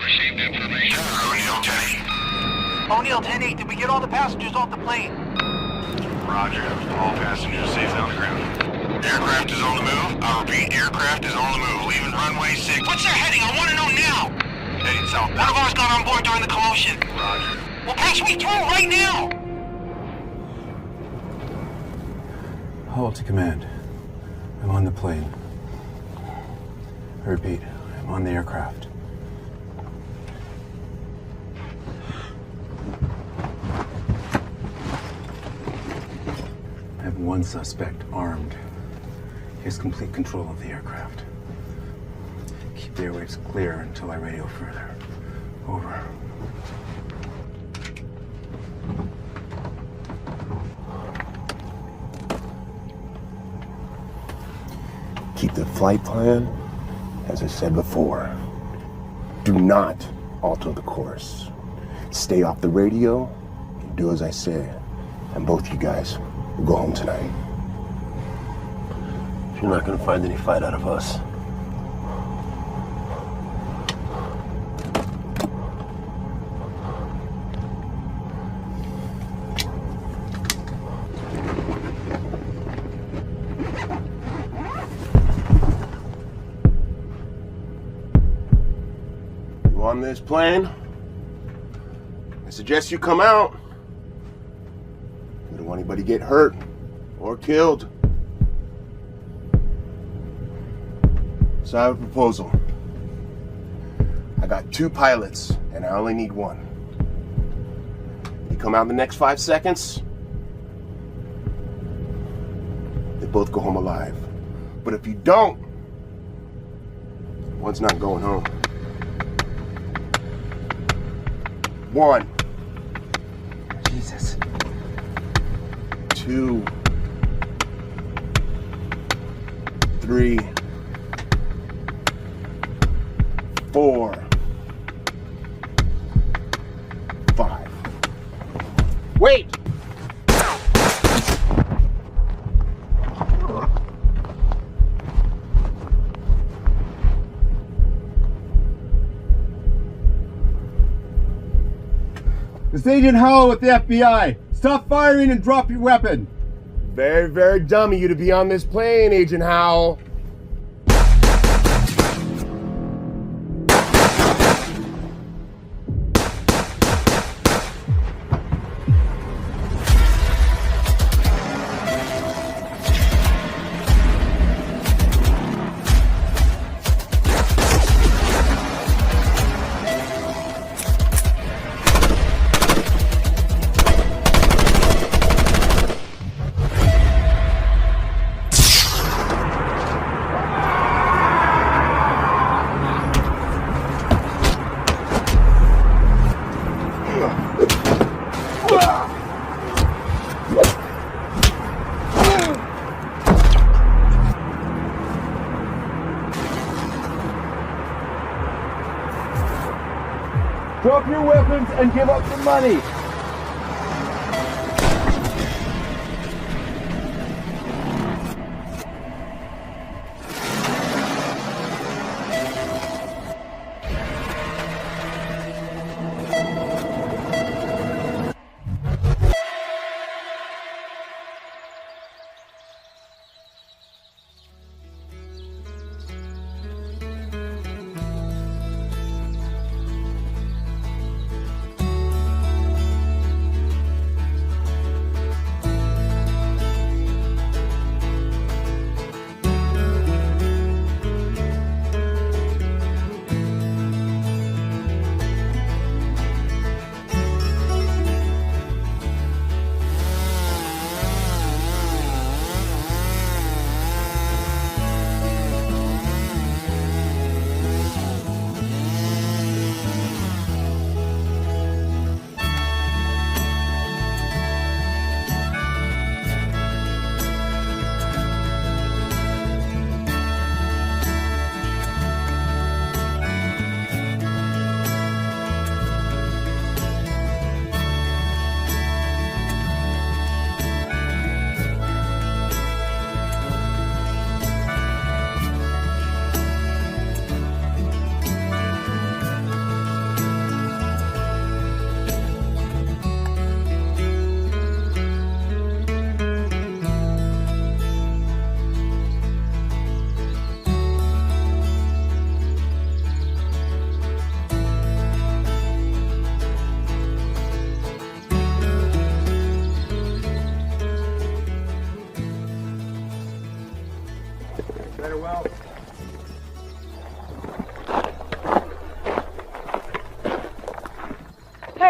Received information. O'Neill 10-8. O'Neill 10-8, did we get all the passengers off the plane? Roger. All passengers safe on the ground. Aircraft is on the move. I repeat, aircraft is on the move. Leaving runway 6. What's their heading? I want to know now! Heading south. One of ours got on board during the commotion. Roger. Well, patch me through right now! Hold to command. I'm on the plane. I repeat, I'm on the aircraft. I have one suspect armed. He has complete control of the aircraft. Keep the airwaves clear until I radio further. Over. Keep the flight plan, as I said before. Do not alter the course. Stay off the radio and do as I say. And both you guys will go home tonight. You're not gonna find any fight out of us. You on this plane? I suggest you come out. We don't want anybody get hurt or killed. So I have a proposal. I got 2 pilots, and I only need 1. You come out in the next 5 seconds, they both go home alive. But if you don't, one's not going home. 1. Jesus. 2. 3. 4. 5. Wait! It's Agent Howell with the FBI. Stop firing and drop your weapon. Very, very dumb of you to be on this plane, Agent Howell. Drop your weapons and give up the money.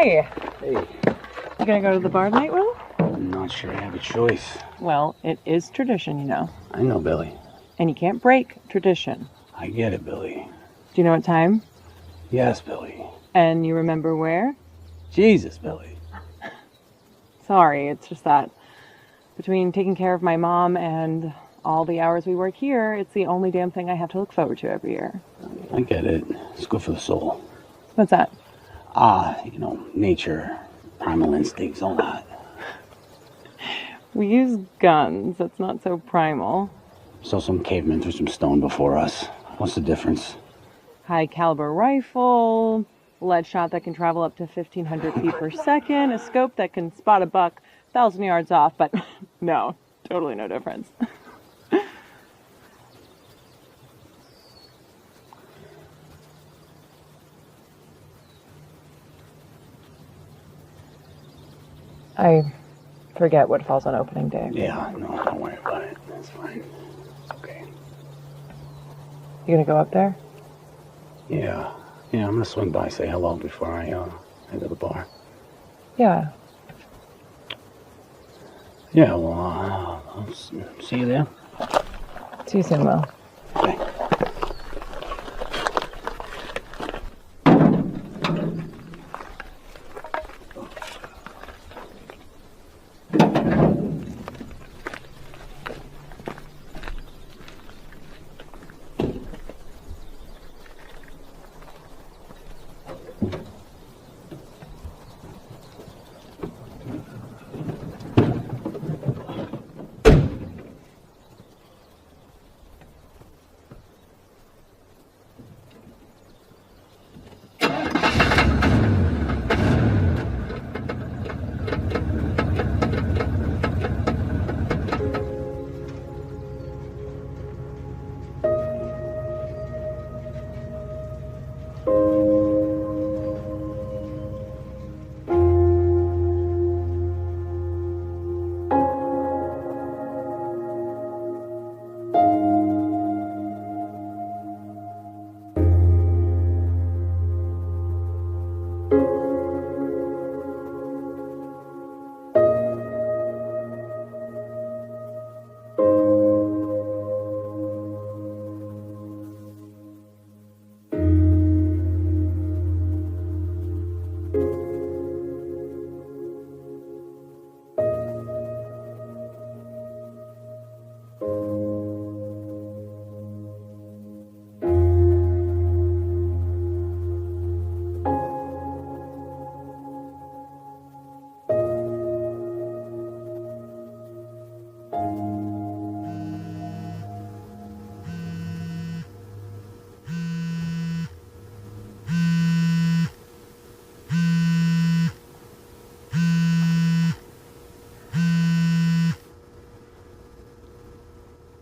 Hi. Hey, You gonna go to the bar tonight, Will? I'm not sure I have a choice. Well, it is tradition, you know. I know, Billy. And you can't break tradition. I get it, Billy. Do you know what time? Yes, Billy. And you remember where? Jesus, Billy. Sorry, it's just that between taking care of my mom and all the hours we work here, it's the only damn thing I have to look forward to every year. I get it. It's good for the soul. What's that? Nature, primal instincts, all that. We use guns. That's not so primal. So some cavemen threw some stone before us. What's the difference? High caliber rifle, lead shot that can travel up to 1,500 feet per second, a scope that can spot a buck 1,000 yards off, but no, totally no difference. I forget what falls on opening day. Yeah, no, don't worry about it. That's fine. It's okay. You gonna go up there? Yeah, I'm gonna swing by, say hello before I head to the bar. Yeah. Yeah, well, I'll see you there. See you soon, Will. Okay.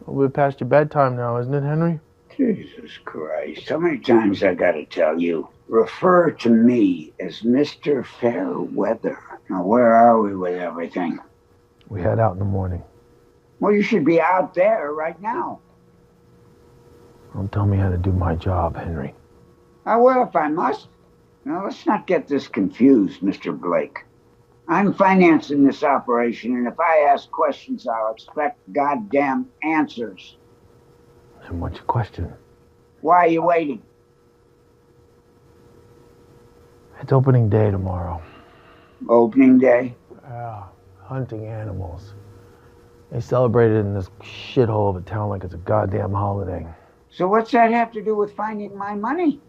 We're past your bedtime now, isn't it, Henry? Jesus Christ. How many times I gotta tell you? Refer to me as Mr. Fairweather. Now, where are we with everything? We head out in the morning. Well, you should be out there right now. Don't tell me how to do my job, Henry. I will if I must. Now, let's not get this confused, Mr. Blake. I'm financing this operation, and if I ask questions, I'll expect goddamn answers. And what's your question? Why are you waiting? It's opening day tomorrow. Opening day? Yeah, hunting animals. They celebrate it in this shithole of a town like it's a goddamn holiday. So what's that have to do with finding my money?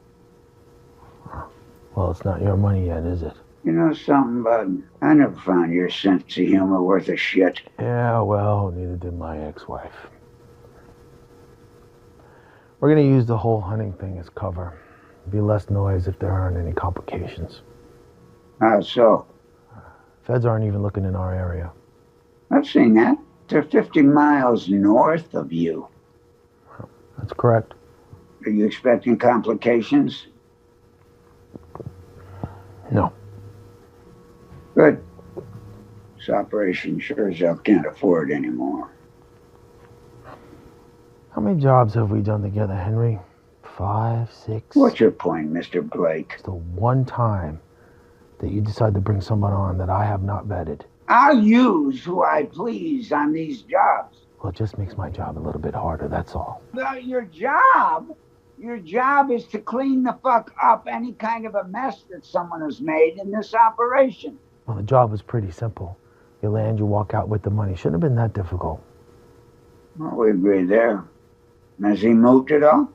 Well, it's not your money yet, is it? You know something, bud? I never found your sense of humor worth a shit. Yeah, well, neither did my ex-wife. We're gonna use the whole hunting thing as cover. Be less noise if there aren't any complications. How so? Feds aren't even looking in our area. I've seen that. They're 50 miles north of you. That's correct. Are you expecting complications? No. Good. This operation sure as hell can't afford anymore. How many jobs have we done together, Henry? 5, 6? What's your point, Mr. Blake? It's the one time that you decide to bring someone on that I have not vetted. I'll use who I please on these jobs. Well, it just makes my job a little bit harder, that's all. Your job is to clean the fuck up any kind of a mess that someone has made in this operation. Well, the job was pretty simple. You land, you walk out with the money. Shouldn't have been that difficult. Well, we agree there. Has he moved at all?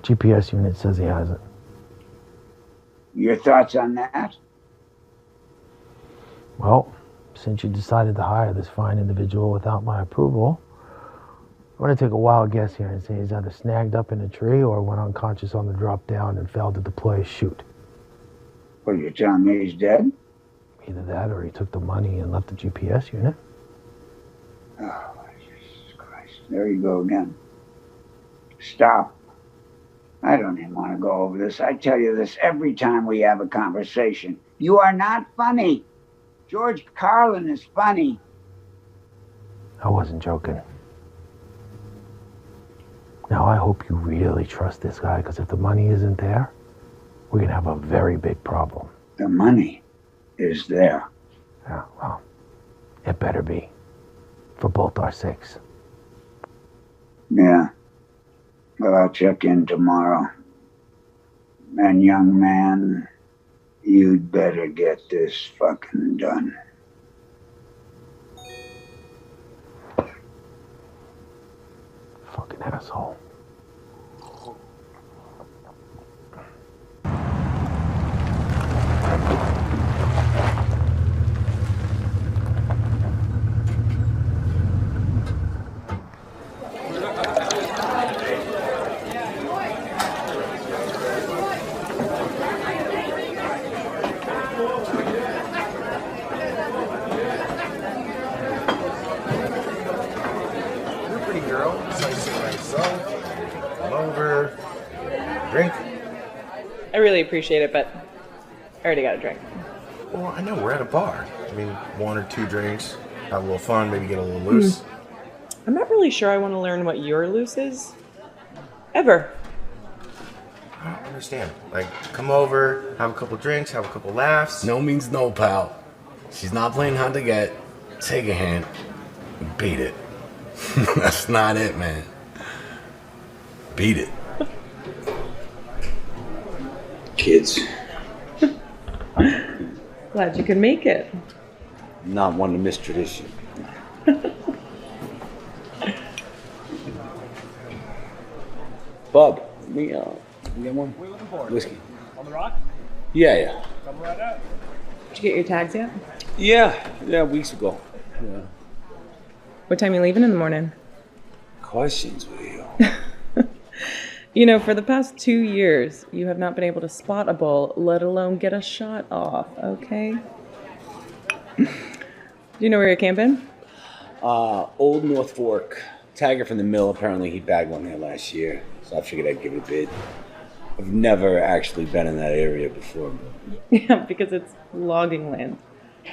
GPS unit says he hasn't. Your thoughts on that? Well, since you decided to hire this fine individual without my approval, I'm going to take a wild guess here and say he's either snagged up in a tree or went unconscious on the drop down and failed to deploy a chute. What, you're telling me he's dead? Either that or he took the money and left the GPS unit. Oh, Jesus Christ. There you go again. Stop. I don't even want to go over this. I tell you this every time we have a conversation. You are not funny. George Carlin is funny. I wasn't joking. Now, I hope you really trust this guy, because if the money isn't there, we're going to have a very big problem. The money is there. Yeah, well, it better be. For both our sakes. Yeah. Well, I'll check in tomorrow. And young man, you'd better get this fucking done. Fucking asshole. I really appreciate it, but I already got a drink. Well, I know, we're at a bar. I mean, 1 or 2 drinks, have a little fun, maybe get a little loose. I'm not really sure I want to learn what your loose is. Ever. I don't understand. Like, come over, have a couple drinks, have a couple laughs. No means no, pal. She's not playing hard to get. Take a hand. Beat it. That's not it, man. Beat it. Kids. Glad you could make it. Not one to miss tradition. Bub, we get one? What are you looking for? Whiskey. On the rock? Yeah. Coming right out. Did you get your tags yet? Yeah, weeks ago. Yeah. What time are you leaving in the morning? Questions with you. You know, for the past 2 years, you have not been able to spot a bull, let alone get a shot off, okay? Do you know where you're camping? Old North Fork. Tagger from the mill, apparently he bagged one there last year, so I figured I'd give it a bid. I've never actually been in that area before. Yeah, because it's logging land.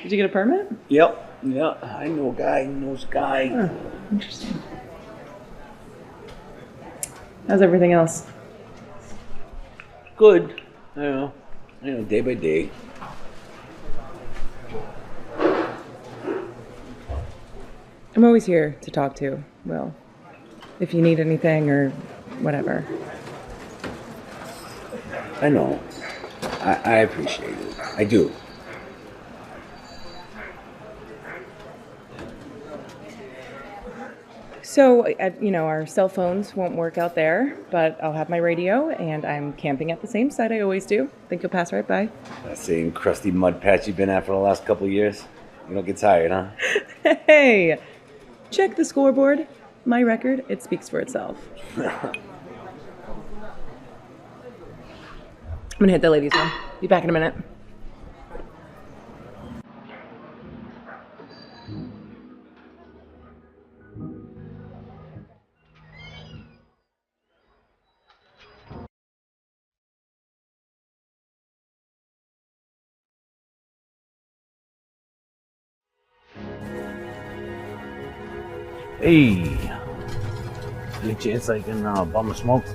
Did you get a permit? Yep, yeah, I know a guy who knows a guy. Huh, interesting. How's everything else? Good. I know, day by day. I'm always here to talk to. Well, if you need anything or whatever. I know. I appreciate it. I do. So, our cell phones won't work out there, but I'll have my radio, and I'm camping at the same site I always do. Think you'll pass right by. That same crusty mud patch you've been at for the last couple of years? You don't get tired, huh? Hey! Check the scoreboard. My record, it speaks for itself. I'm gonna hit the ladies' room. Be back in a minute. Hey, any chance I can bum a smoke?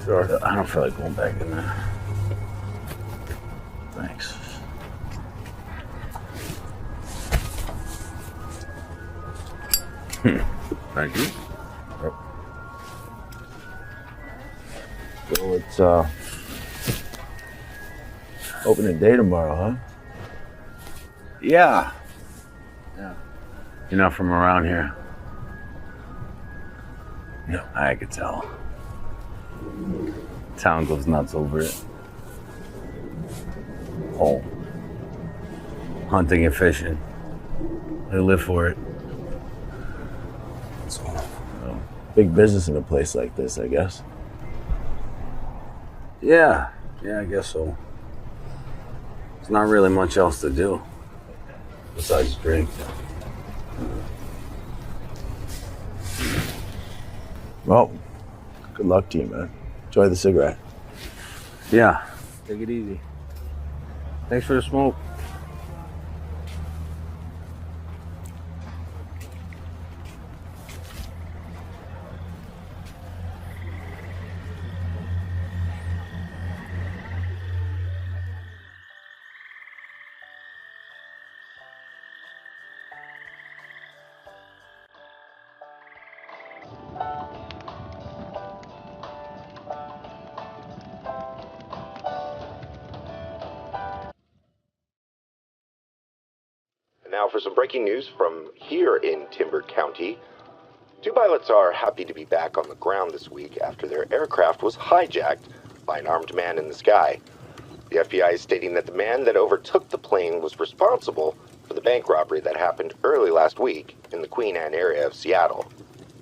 Sure. I don't feel like going back in there. Thank you. So it's opening day tomorrow, huh? Yeah. You're not from around here. No. I could tell. Town goes nuts over it. Oh. Hunting and fishing. They live for it. So, big business in a place like this, I guess. Yeah, I guess so. There's not really much else to do besides drink. Well, good luck to you, man. Enjoy the cigarette. Yeah, take it easy. Thanks for the smoke. Now for some breaking news from here in Timber County. Two pilots are happy to be back on the ground this week after their aircraft was hijacked by an armed man in the sky. The FBI is stating that the man that overtook the plane was responsible for the bank robbery that happened early last week in the Queen Anne area of Seattle.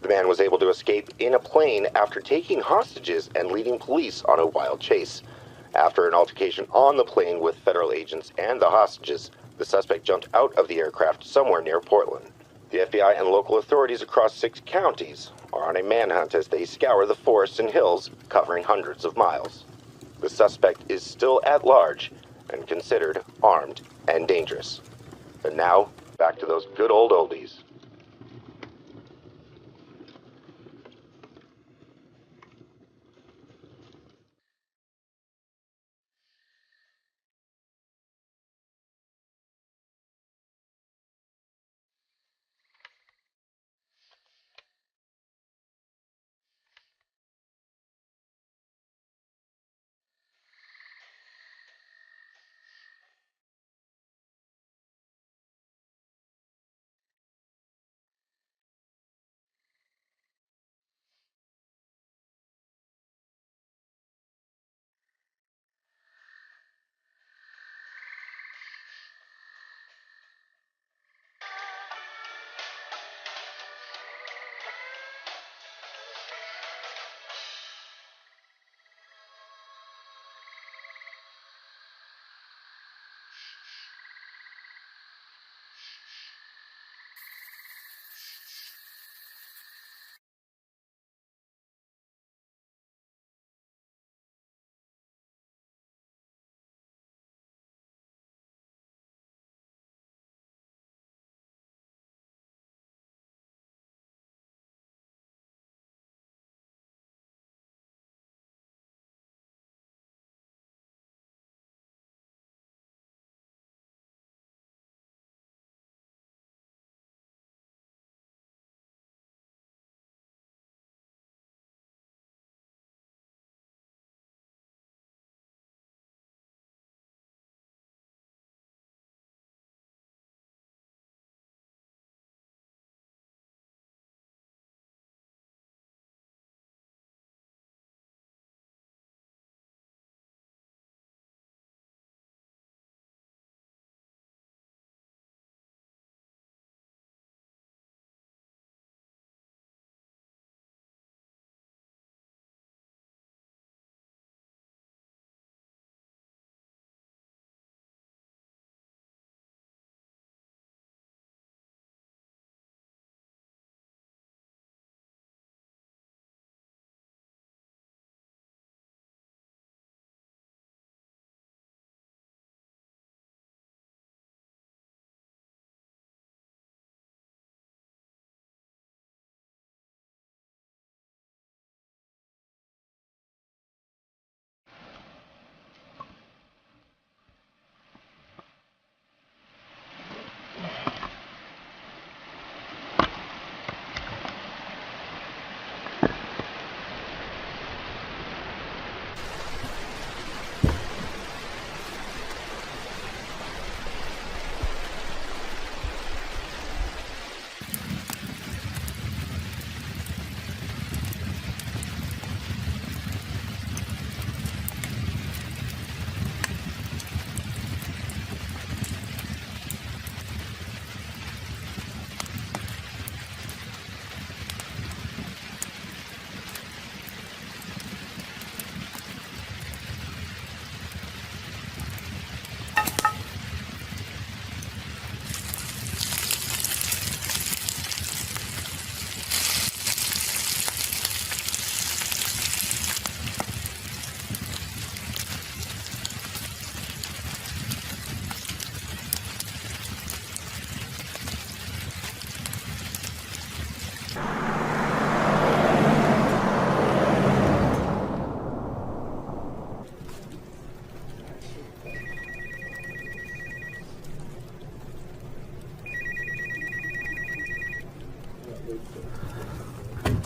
The man was able to escape in a plane after taking hostages and leading police on a wild chase. After an altercation on the plane with federal agents and the hostages, the suspect jumped out of the aircraft somewhere near Portland. The FBI and local authorities across 6 counties are on a manhunt as they scour the forests and hills, covering hundreds of miles. The suspect is still at large and considered armed and dangerous. And now, back to those good old oldies.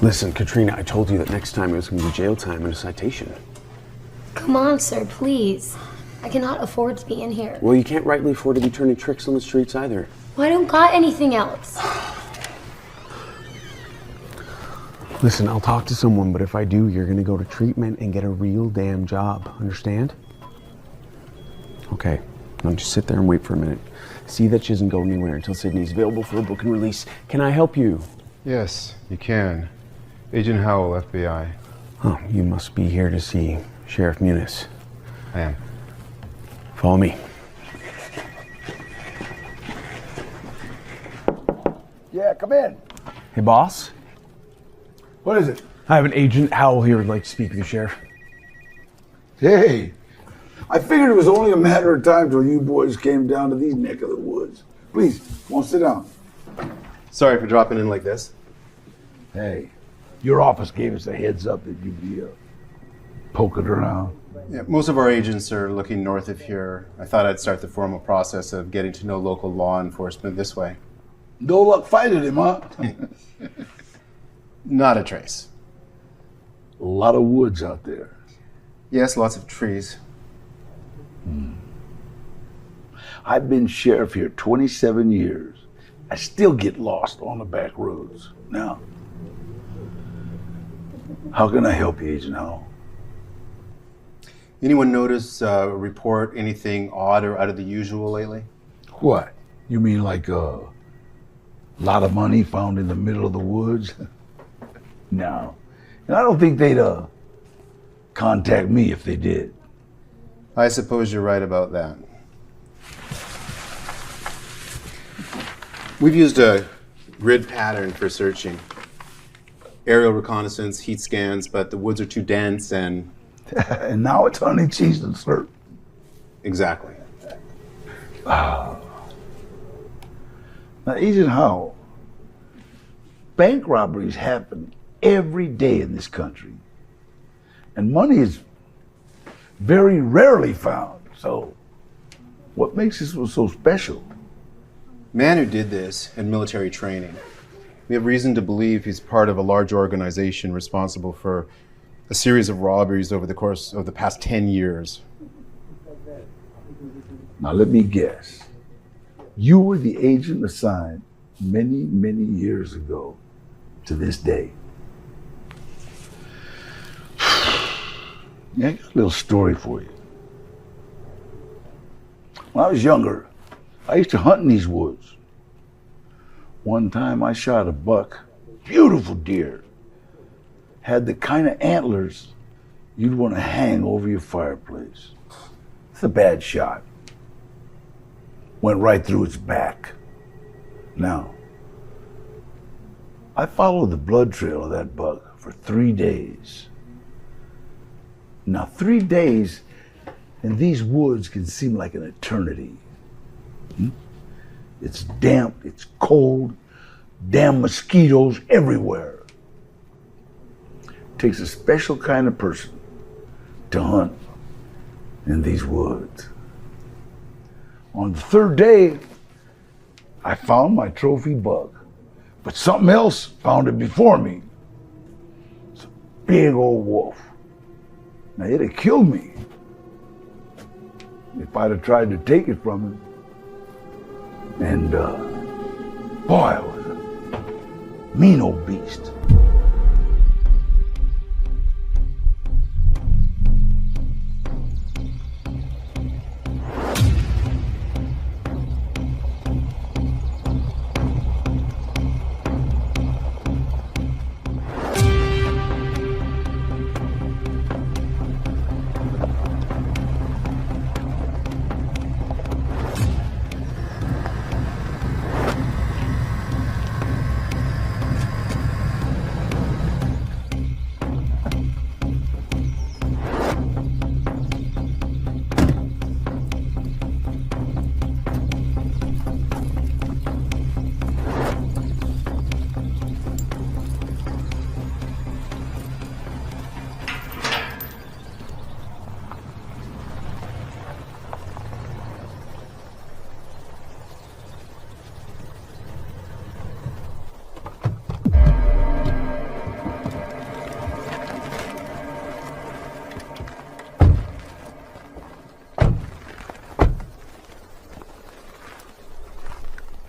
Listen, Katrina, I told you that next time it was going to be jail time and a citation. Come on, sir, please. I cannot afford to be in here. Well, you can't rightly afford to be turning tricks on the streets either. Well, I don't got anything else. Listen, I'll talk to someone, but if I do, you're going to go to treatment and get a real damn job. Understand? Okay. Now just sit there and wait for a minute. See that she doesn't go anywhere until Sydney's available for a book and release. Can I help you? Yes, you can. Agent Howell, FBI. Oh, you must be here to see Sheriff Muniz. I am. Follow me. Yeah, come in. Hey, boss. What is it? I have an Agent Howell here who'd like to speak with you, Sheriff. Hey, I figured it was only a matter of time till you boys came down to these neck of the woods. Please, won't sit down. Sorry for dropping in like this. Hey, your office gave us a heads up that you'd be poking around. Yeah, most of our agents are looking north of here. I thought I'd start the formal process of getting to know local law enforcement this way. No luck finding him, huh? Not a trace. A lot of woods out there. Yes, lots of trees. I've been sheriff here 27 years. I still get lost on the back roads. Now, how can I help you, Agent Howell? Anyone notice, report anything odd or out of the usual lately? What? You mean like a lot of money found in the middle of the woods? No. And I don't think they'd contact me if they did. I suppose you're right about that. We've used a grid pattern for searching. Aerial reconnaissance, heat scans, but the woods are too dense and... And now it's hunting season, sir. Exactly. Now, Agent Howell, bank robberies happen every day in this country. And money is very rarely found. So, what makes this one so special? Man who did this in military training. We have reason to believe he's part of a large organization responsible for a series of robberies over the course of the past 10 years. Now let me guess. You were the agent assigned many, many years ago to this day. Yeah, I got a little story for you. When I was younger, I used to hunt in these woods. One time I shot a buck, beautiful deer. Had the kind of antlers you'd want to hang over your fireplace. It's a bad shot. Went right through its back. Now, I followed the blood trail of that buck for 3 days. Now, 3 days in these woods can seem like an eternity. It's damp, it's cold, damn mosquitoes everywhere. It takes a special kind of person to hunt in these woods. On the 3rd day, I found my trophy buck, but something else found it before me. It's a big old wolf. Now, it'd have killed me if I'd have tried to take it from him. And, boy, it was a mean old beast.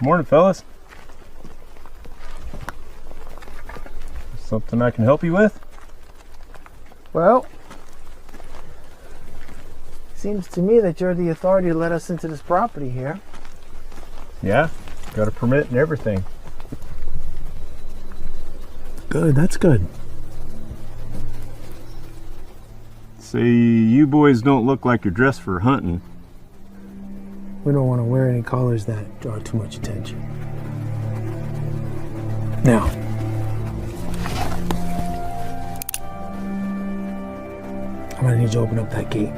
Morning, fellas. Something I can help you with? Well, seems to me that you're the authority to let us into this property here. Yeah, got a permit and everything. Good, that's good. See, you boys don't look like you're dressed for hunting. We don't want to wear any colors that draw too much attention. Now, I'm gonna need you to open up that gate.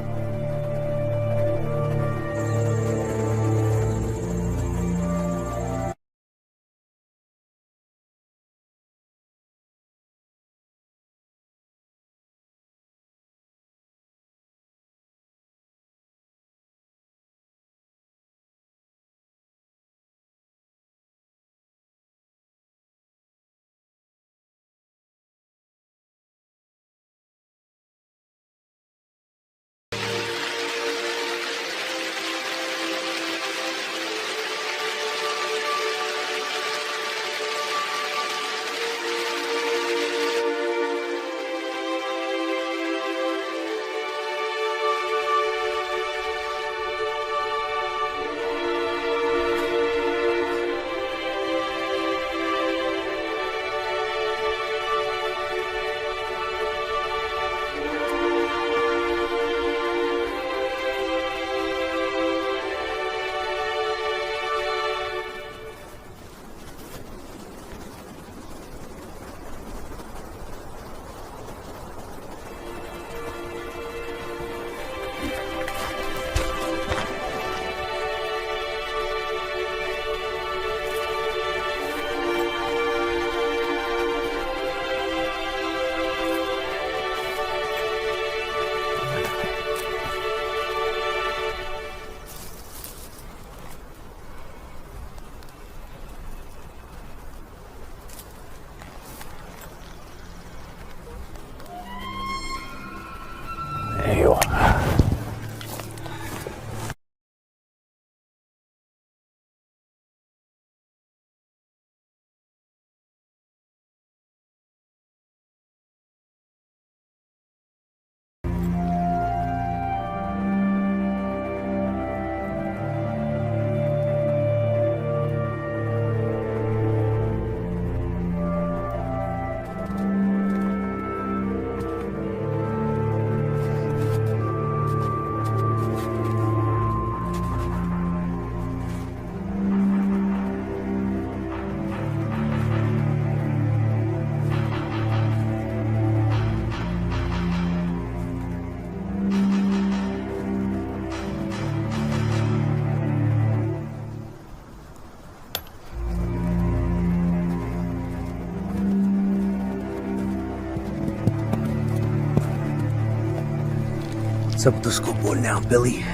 There you are. What's up with the school board now, Billy?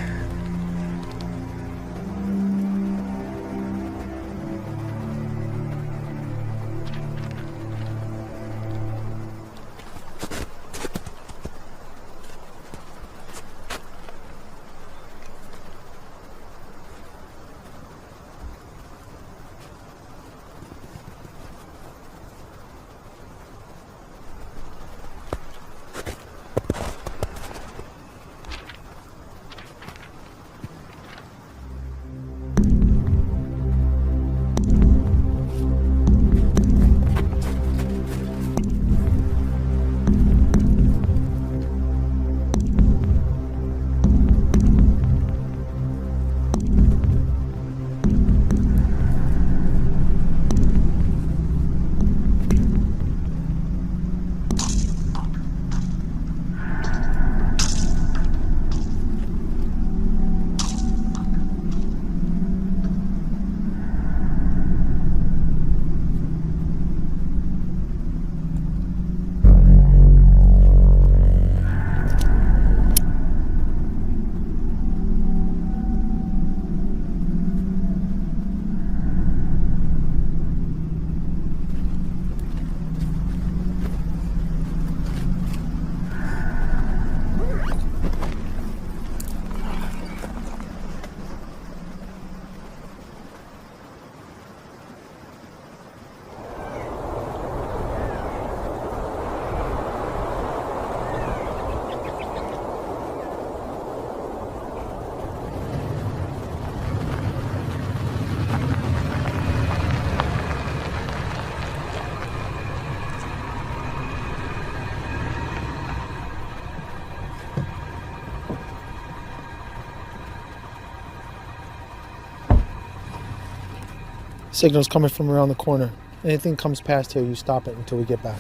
Signal's coming from around the corner. Anything comes past here, you stop it until we get back.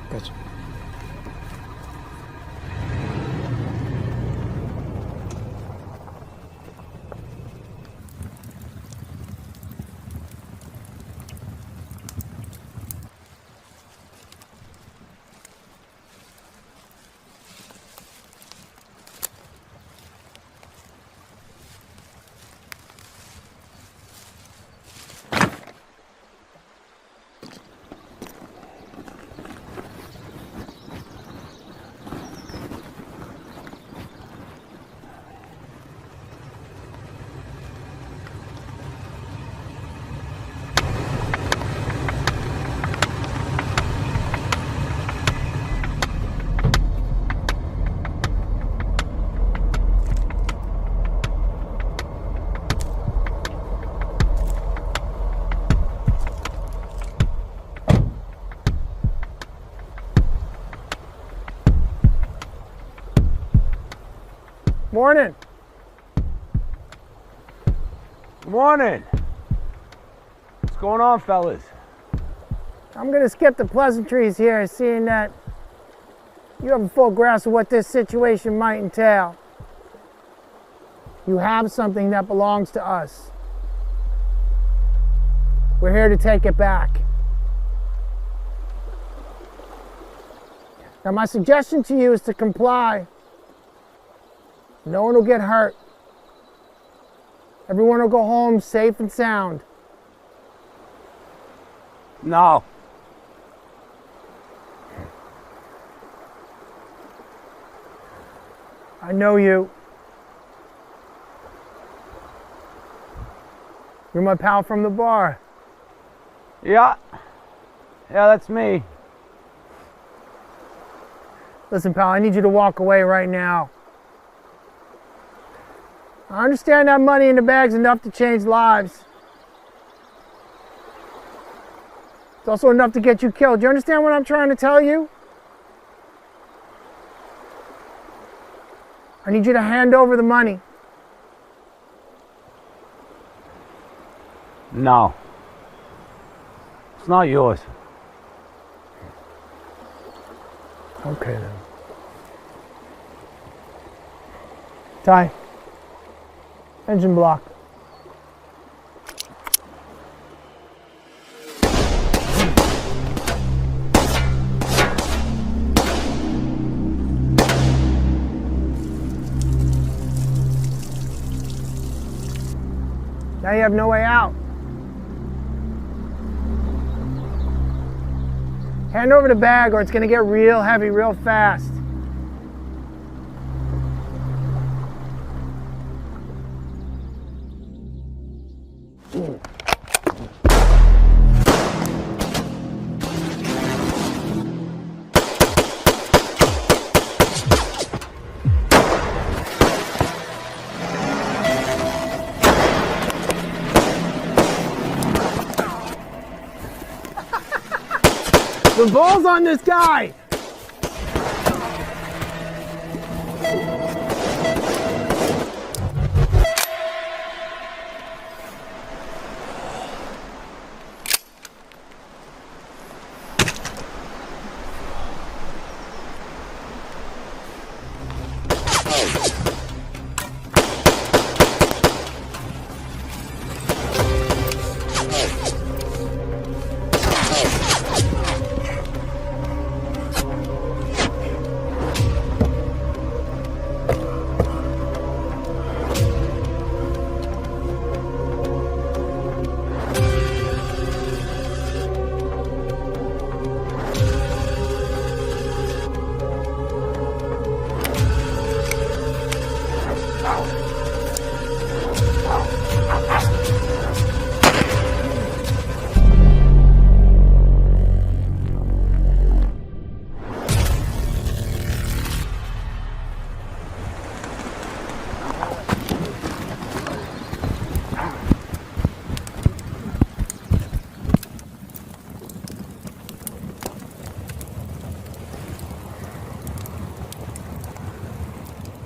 Gotcha. Morning. Morning. What's going on, fellas? I'm gonna skip the pleasantries here, seeing that you have a full grasp of what this situation might entail. You have something that belongs to us. We're here to take it back. Now, my suggestion to you is to comply. No one will get hurt. Everyone will go home safe and sound. No. I know you. You're my pal from the bar. Yeah. Yeah, that's me. Listen, pal, I need you to walk away right now. I understand that money in the bag's enough to change lives. It's also enough to get you killed. Do you understand what I'm trying to tell you? I need you to hand over the money. No. It's not yours. Okay then. Ty, engine block. Now you have no way out. Hand over the bag or it's gonna get real heavy real fast. The ball's on this guy!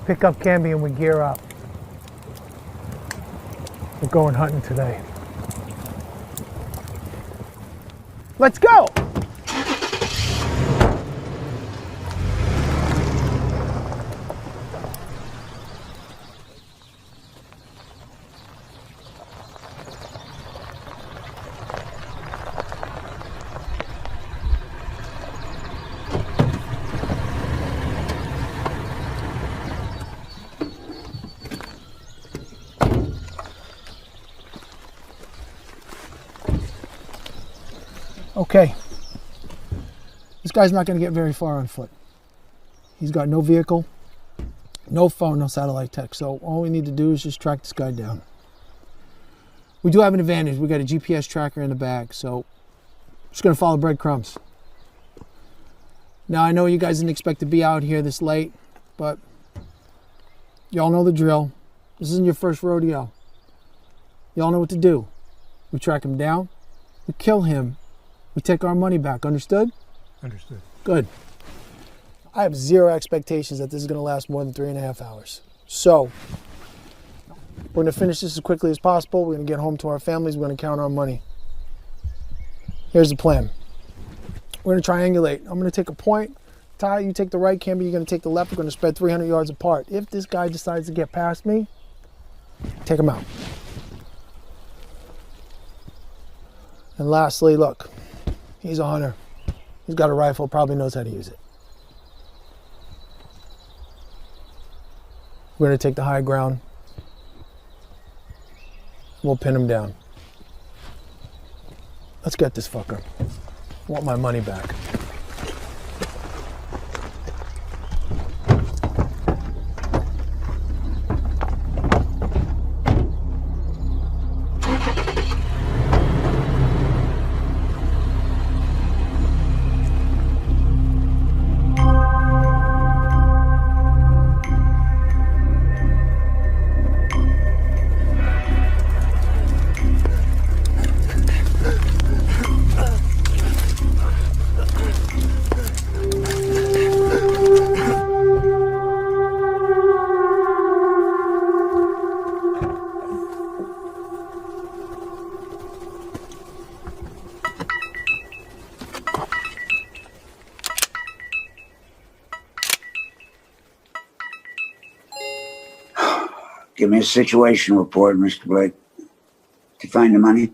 Pick up Camby and we gear up. We're going hunting today. Let's go! Okay, this guy's not going to get very far on foot. He's got no vehicle, no phone, no satellite tech, so all we need to do is just track this guy down. We do have an advantage. We got a GPS tracker in the bag, so just going to follow breadcrumbs. Now, I know you guys didn't expect to be out here this late, but y'all know the drill. This isn't your first rodeo. Y'all know what to do. We track him down, we kill him, we take our money back. Understood? Understood. Good. I have zero expectations that this is going to last more than 3.5 hours. So, we're going to finish this as quickly as possible. We're going to get home to our families. We're going to count our money. Here's the plan. We're going to triangulate. I'm going to take a point. Ty, you take the right. Camber, you're going to take the left. We're going to spread 300 yards apart. If this guy decides to get past me, take him out. And lastly, look. He's a hunter. He's got a rifle, probably knows how to use it. We're going to take the high ground. We'll pin him down. Let's get this fucker. I want my money back. Give me a situation report, Mr. Blake. Did you find the money?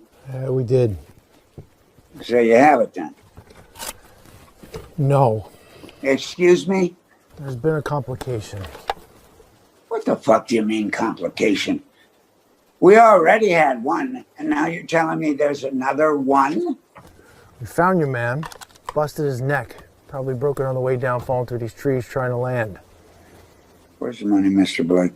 We did. So you have it then? No. Excuse me? There's been a complication. What the fuck do you mean, complication? We already had one, and now you're telling me there's another one? We found your man. Busted his neck. Probably broke it on the way down, falling through these trees trying to land. Where's the money, Mr. Blake?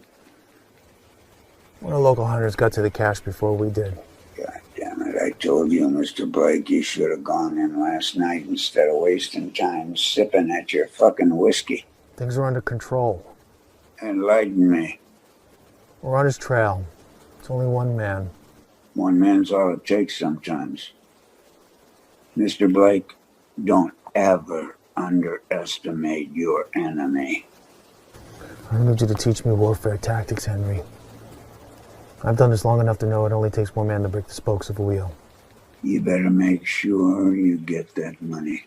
One of the local hunters got to the cache before we did. God damn it, I told you, Mr. Blake, you should have gone in last night instead of wasting time sipping at your fucking whiskey. Things are under control. Enlighten me. We're on his trail. It's only one man. One man's all it takes sometimes. Mr. Blake, don't ever underestimate your enemy. I need you to teach me warfare tactics, Henry. I've done this long enough to know it only takes one man to break the spokes of a wheel. You better make sure you get that money.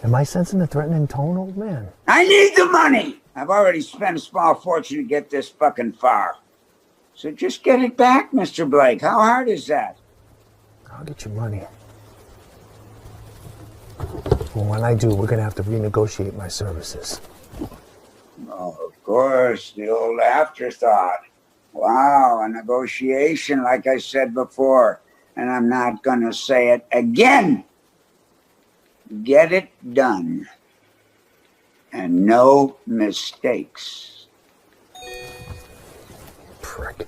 Am I sensing a threatening tone, old man? I need the money! I've already spent a small fortune to get this fucking far. So just get it back, Mr. Blake. How hard is that? I'll get your money. Well, when I do, we're gonna have to renegotiate my services. Oh, of course, the old afterthought. Wow, a negotiation, like I said before, and I'm not gonna say it again. Get it done. And no mistakes. Prick.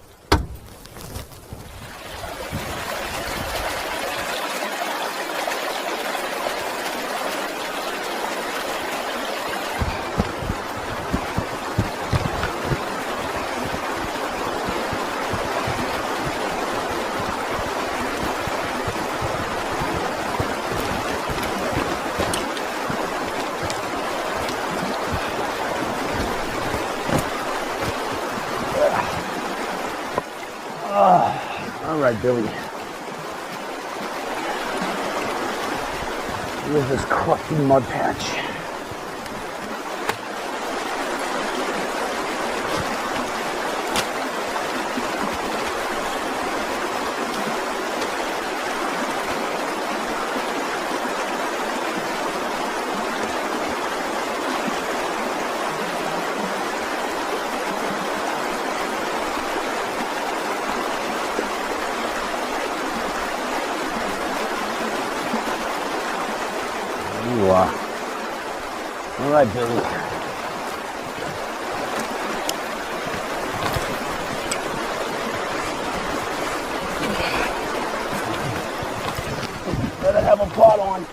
All right, Billy. Here's this crusty mud patch. All right, Billy. Better have a pot on.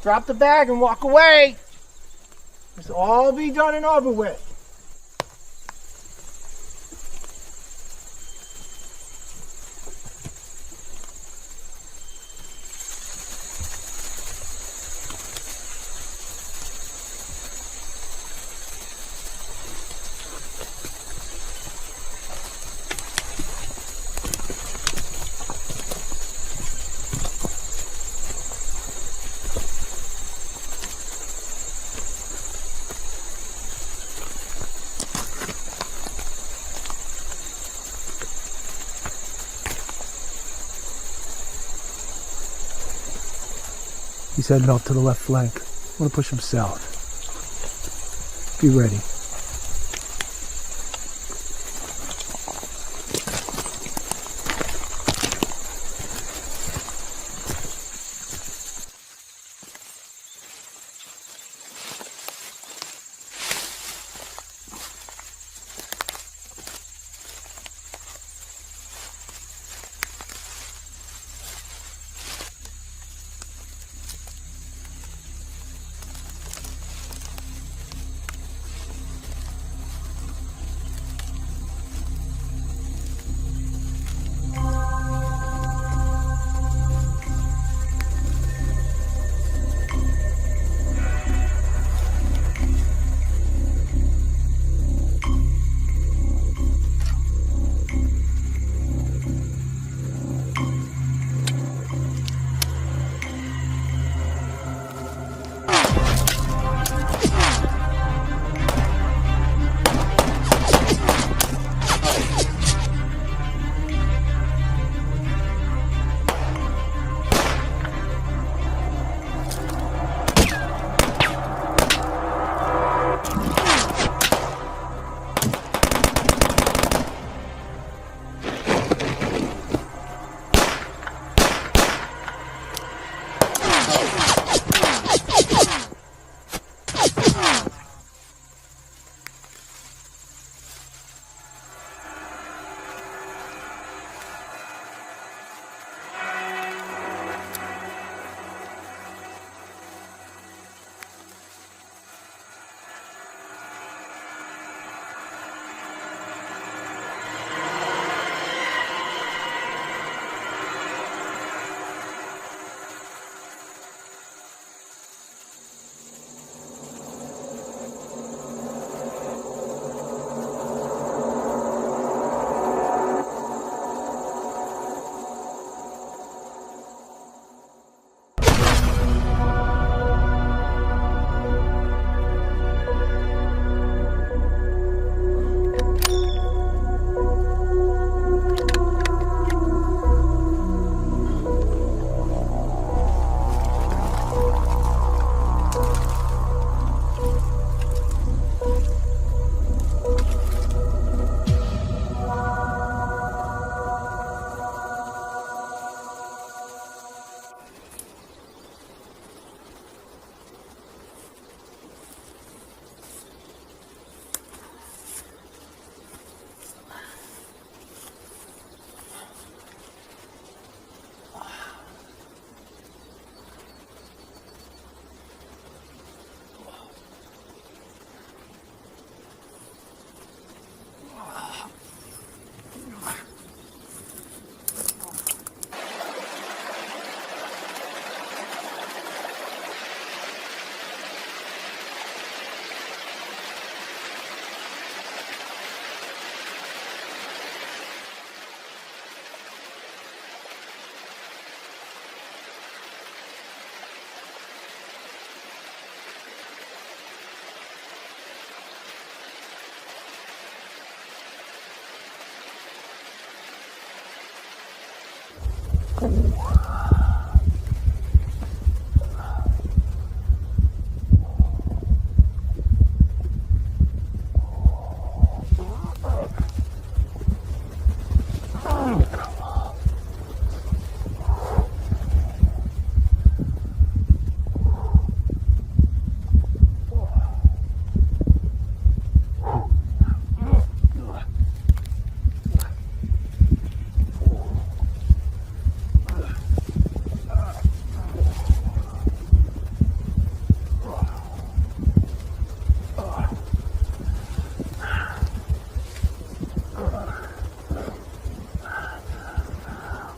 Drop the bag and walk away. This will all be done and over with. He's heading out to the left flank. I want to push him south. Be ready.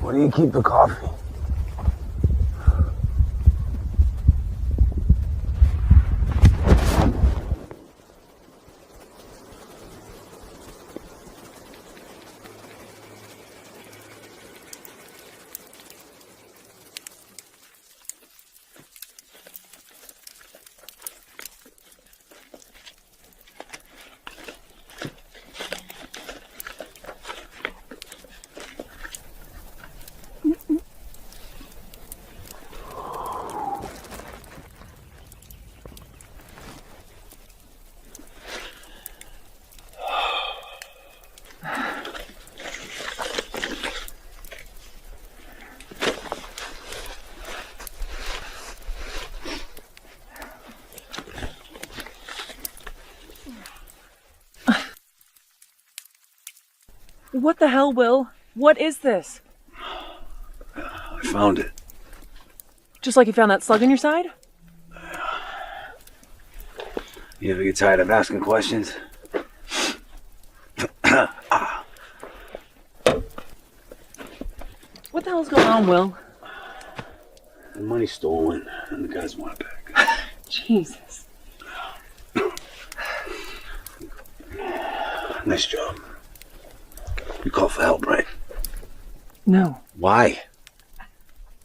Where do you keep the coffee? What the hell, Will? What is this? I found it. Just like you found that slug in your side? You ever get tired of asking questions? What the hell's going on, Will? The money's stolen, and the guys want it back. Jesus. Nice job. You called for help, right? No. Why?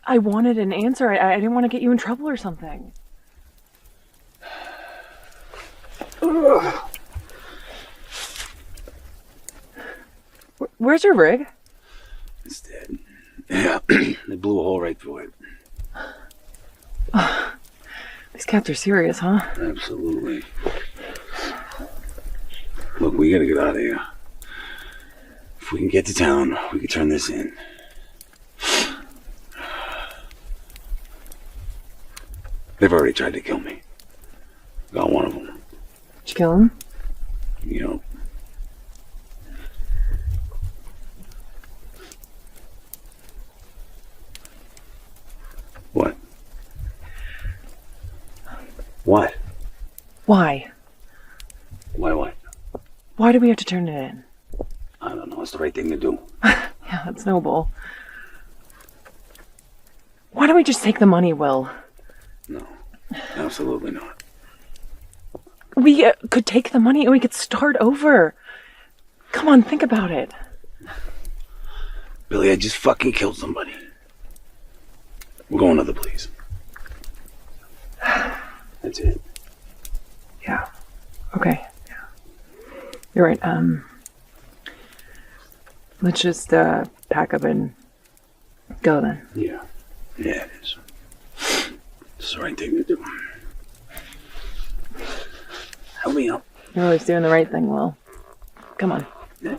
I wanted an answer. I didn't want to get you in trouble or something. Where's your rig? It's dead. Yeah, they blew a hole right through it. These cats are serious, huh? Absolutely. Look, we gotta get out of here. If we can get to town, we can turn this in. They've already tried to kill me. Got one of them. Did you kill him? You know. What? What? Why? Why what? Why do we have to turn it in? I don't know. It's the right thing to do. Yeah, that's noble. Why don't we just take the money, Will? No, absolutely not. We could take the money and we could start over. Come on, think about it. Billy, I just fucking killed somebody. We're going to the police. That's it. Yeah. Okay. Yeah. You're right. Let's just pack up and go then. Yeah. Yeah, it is. It's the right thing to do. Help me out. You're always doing the right thing, Will. Come on. Yeah.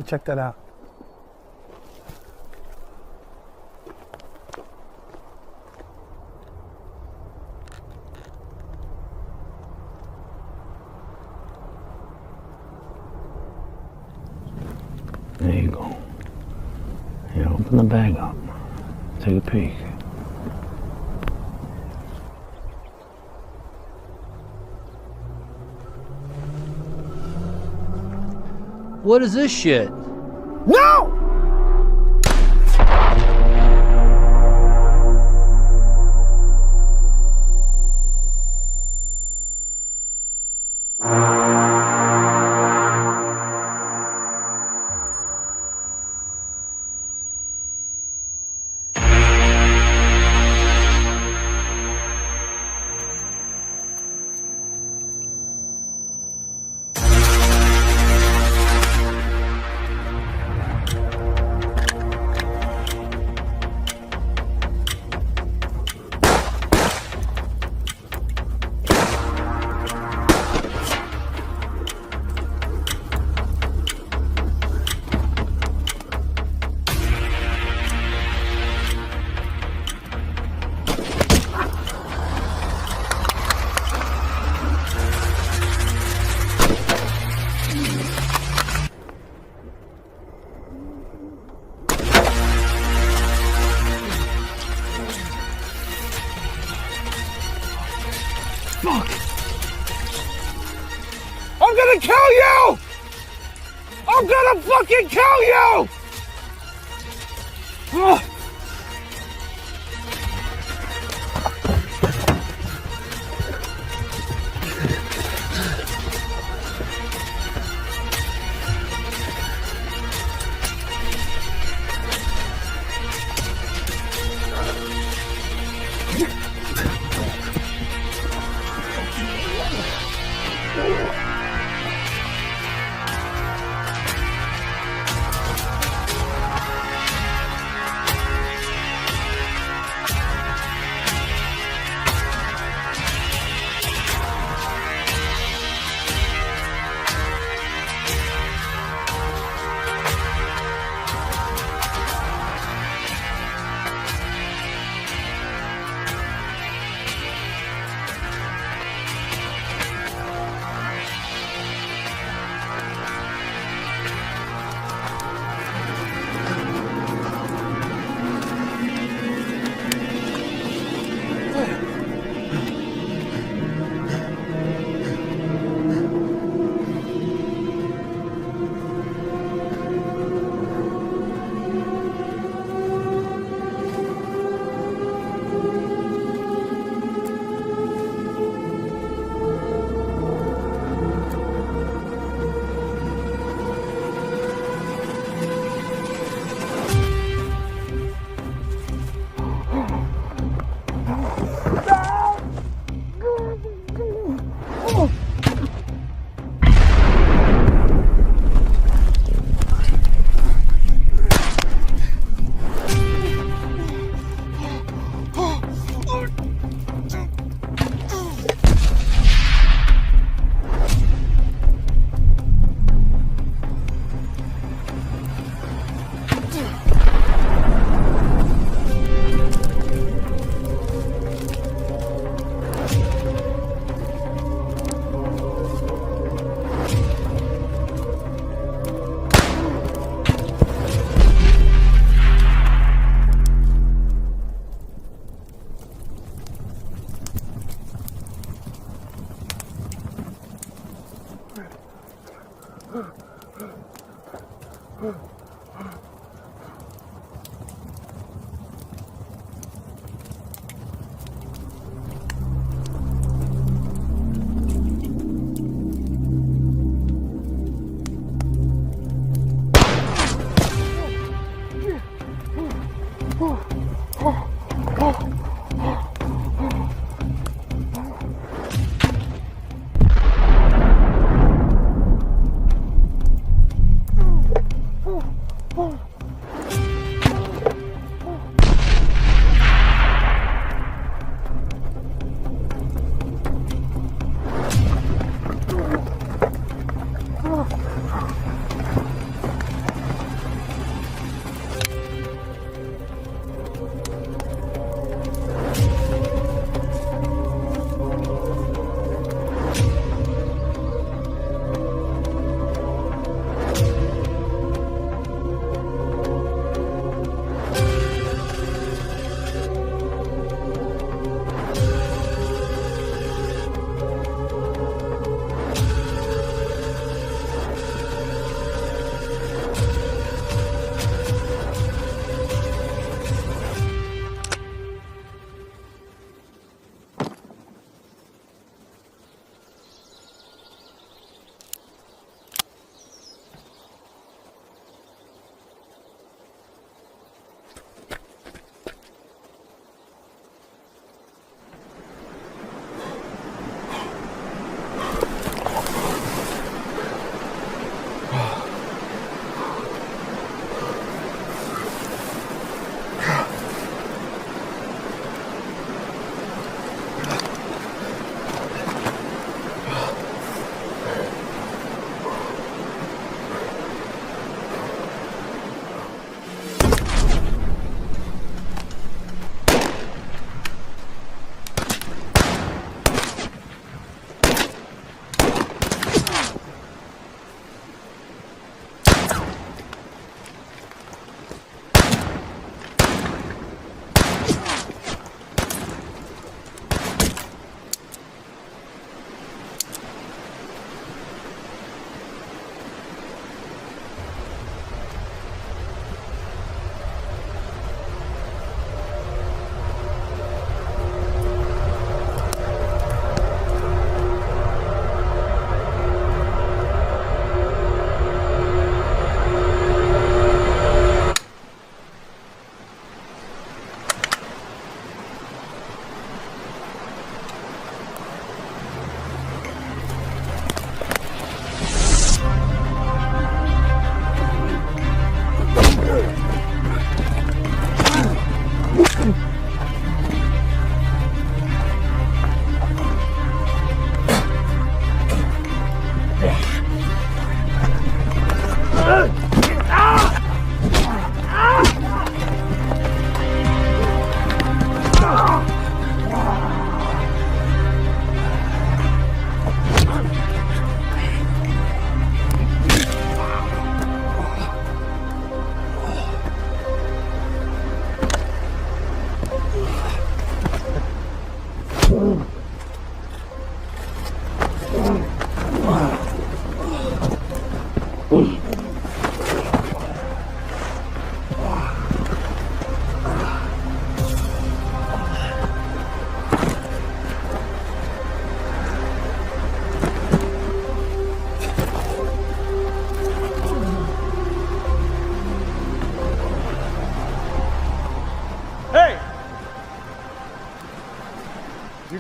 Check that out. There you go. Yeah, open the bag up. Take a peek. What is this shit? No! Fuck! I'm gonna kill you! I'm gonna fucking kill you! Ugh.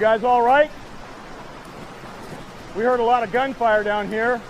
guys all right? We heard a lot of gunfire down here.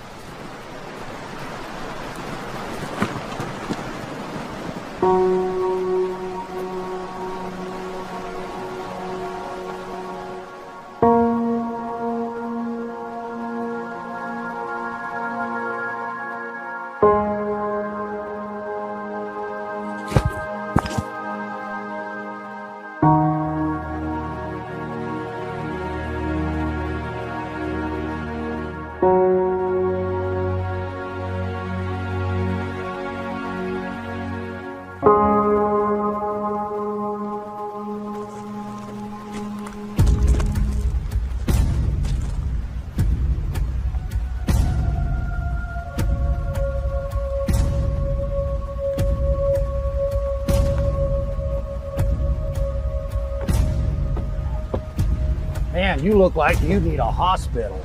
Man, you look like you need a hospital.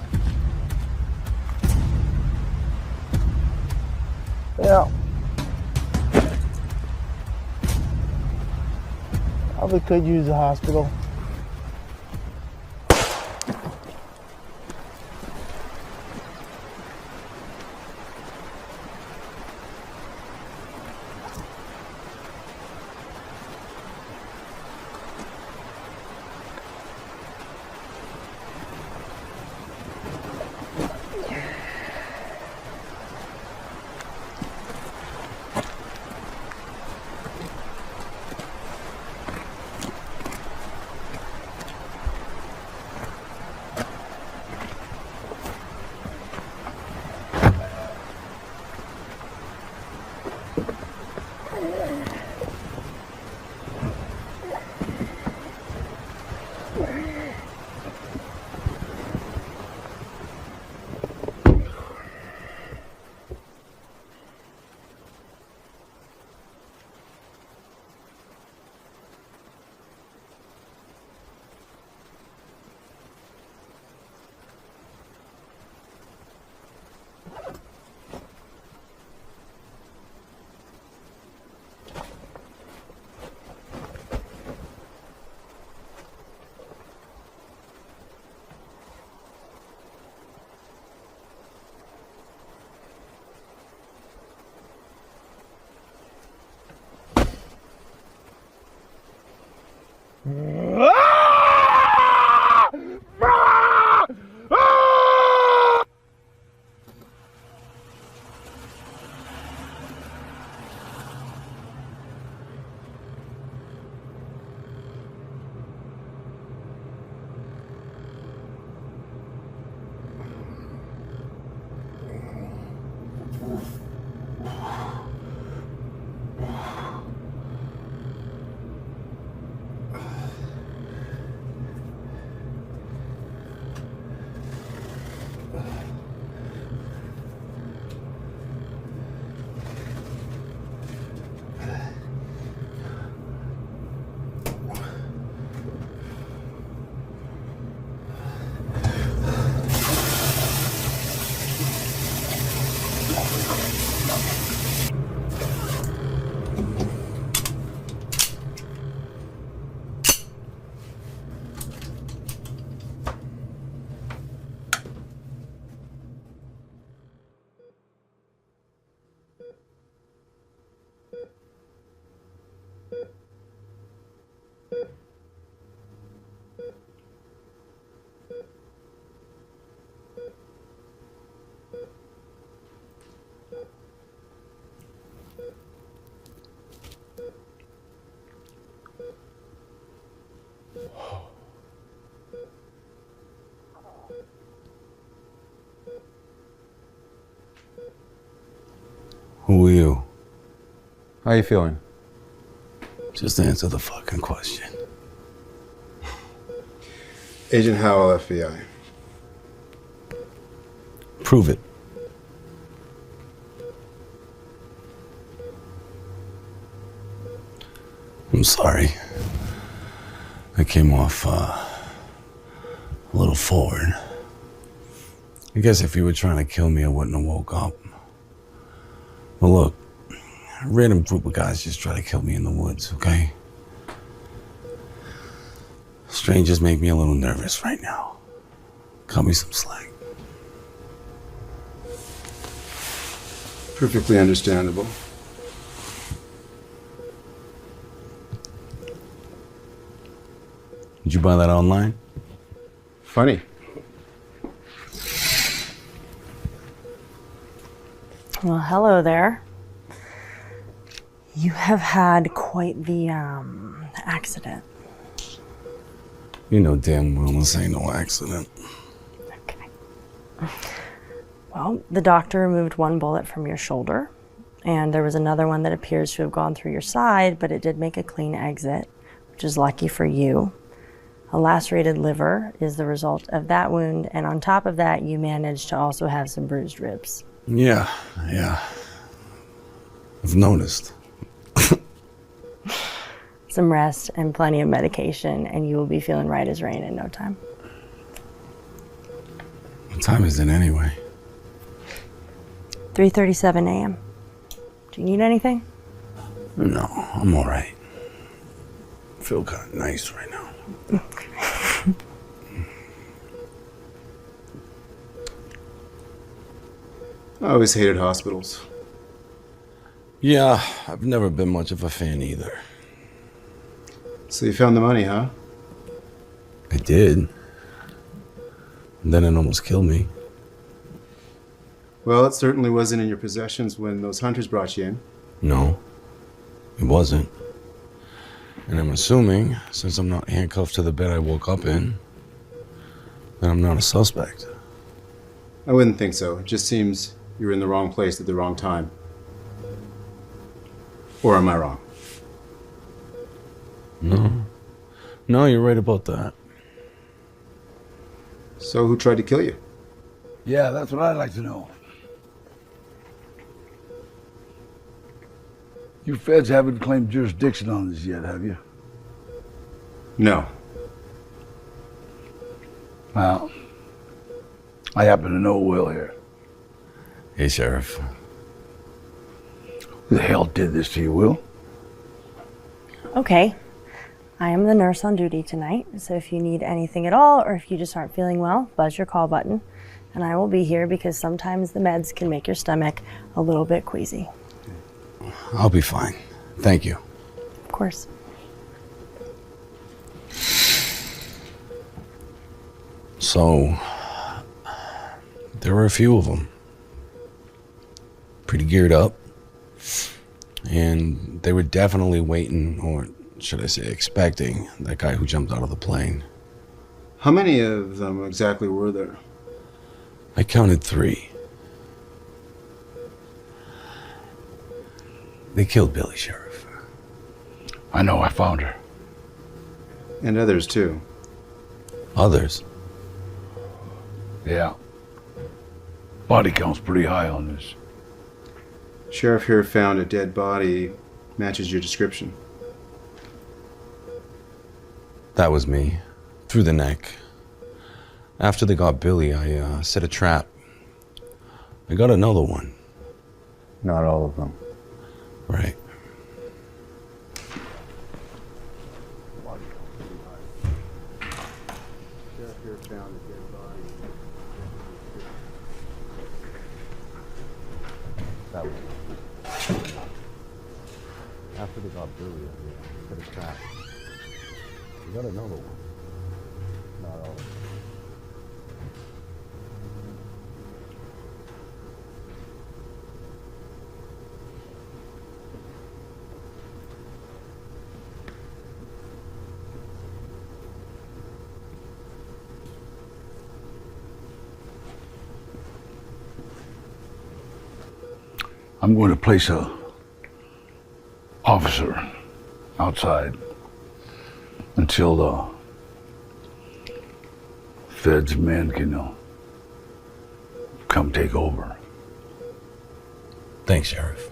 Yeah. Probably could use a hospital. Who are you? How you feeling? Just answer the fucking question. Agent Howell, FBI. Prove it. I'm sorry. I came off a little forward. I guess if you were trying to kill me, I wouldn't have woke up. Well, look, a random group of guys just try to kill me in the woods, okay? Let's Strangers make me a little nervous right now. Cut me some slack. Perfectly understandable. Did you buy that online? Funny. Well, hello there. You have had quite the accident. You know damn well this ain't no accident. Well, the doctor removed one bullet from your shoulder, and there was another one that appears to have gone through your side, but it did make a clean exit, which is lucky for you. A lacerated liver is the result of that wound, and on top of that, you managed to also have some bruised ribs. Yeah. I've noticed. Some rest and plenty of medication, and you will be feeling right as rain in no time. What time is it anyway? 3:37 a.m. Do you need anything? No, I'm all right. I feel kind of nice right now. I always hated hospitals. Yeah, I've never been much of a fan either. So you found the money, huh? I did. And then it almost killed me. Well, it certainly wasn't in your possessions when those hunters brought you in. No, it wasn't. And I'm assuming, since I'm not handcuffed to the bed I woke up in, that I'm not a suspect. I wouldn't think so. It just seems you're in the wrong place at the wrong time. Or am I wrong? No, you're right about that. So who tried to kill you? Yeah, that's what I'd like to know. You feds haven't claimed jurisdiction on this yet, have you? No. Well, I happen to know Will here. Hey, Sheriff. Who the hell did this to you, Will? Okay. I am the nurse on duty tonight, so if you need anything at all, or if you just aren't feeling well, buzz your call button, and I will be here because sometimes the meds can make your stomach a little bit queasy. I'll be fine. Thank you. Of course. So, there were a few of them. Pretty geared up. And they were definitely waiting, or should I say expecting, that guy who jumped out of the plane. How many of them exactly were there? I counted 3. They killed Billy, Sheriff. I know, I found her. And others too. Others? Yeah. Body count's pretty high on this. Sheriff here found a dead body matches your description. That was me. Through the neck. After they got Billy, I set a trap. I got another one. Not all of them. Right. Sheriff here found a dead body. That was after they got Billy, I set a trap. We got another one. Not all of them. I'm going to place a officer outside until the feds men can come take over. Thanks, Sheriff.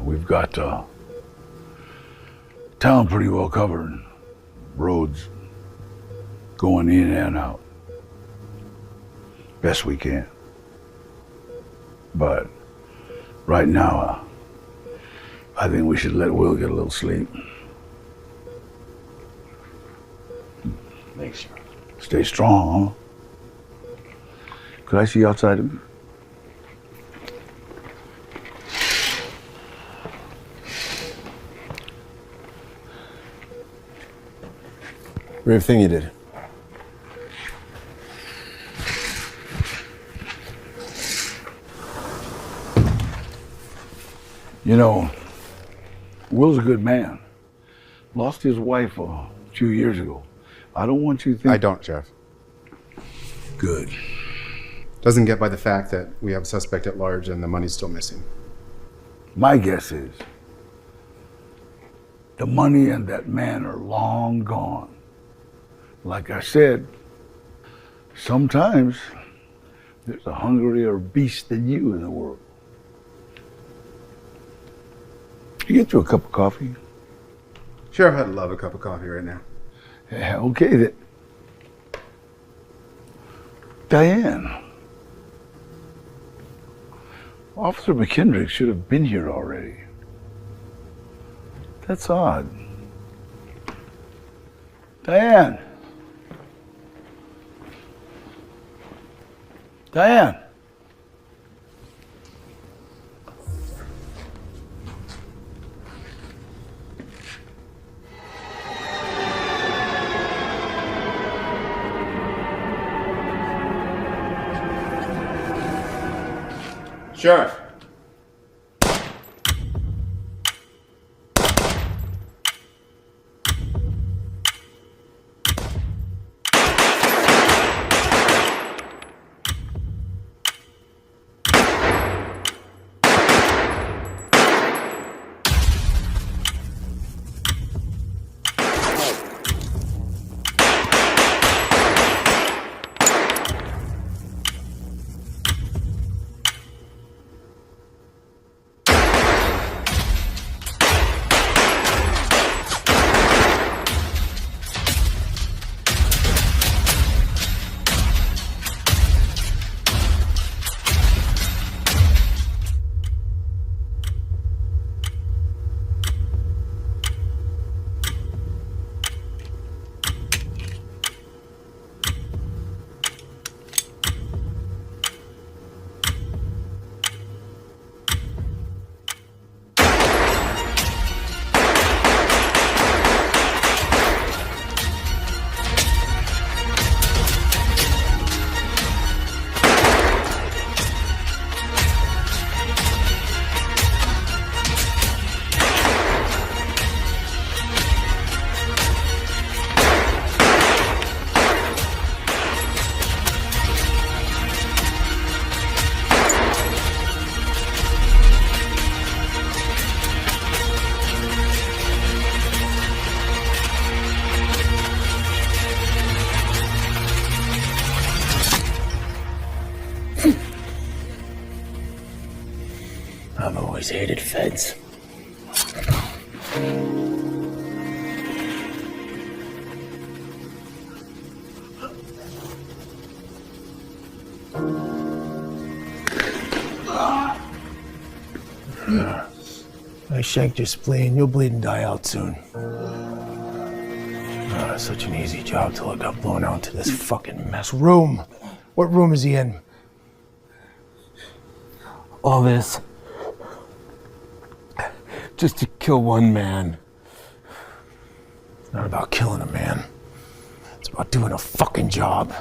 We've got town pretty well covered. Roads going in and out. Best we can. But right now, I think we should let Will get a little sleep. Thanks. Thanks. Stay strong, huh? Could I see you outside of me? Brave thing you did. You know, Will's a good man. Lost his wife a few years ago. I don't want you to think... I don't, Jeff. Good. Doesn't get by the fact that we have a suspect at large and the money's still missing. My guess is the money and that man are long gone. Like I said, sometimes there's a hungrier beast than you in the world. You get you a cup of coffee? Sure, I'd love a cup of coffee right now. Yeah, okay then. Diane. Officer McKendrick should have been here already. That's odd. Diane. Diane. Sheriff. I've always hated feds. I shanked your spleen. You'll bleed and die out soon. Such an easy job till it got blown out to this fucking mess. Room! What room is he in? All this. Just to kill one man. It's not about killing a man. It's about doing a fucking job.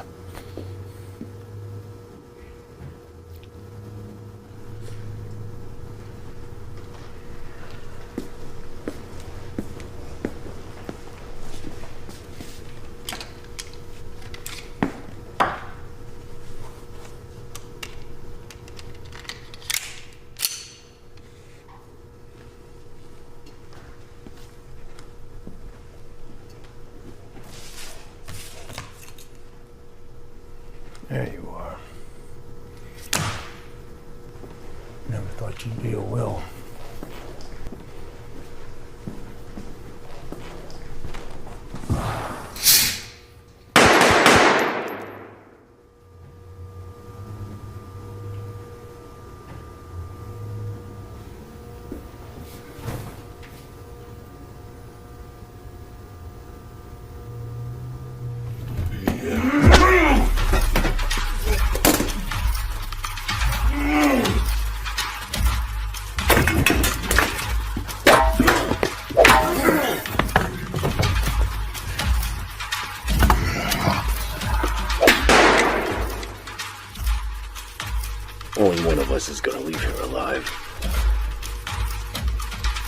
us is gonna leave here alive.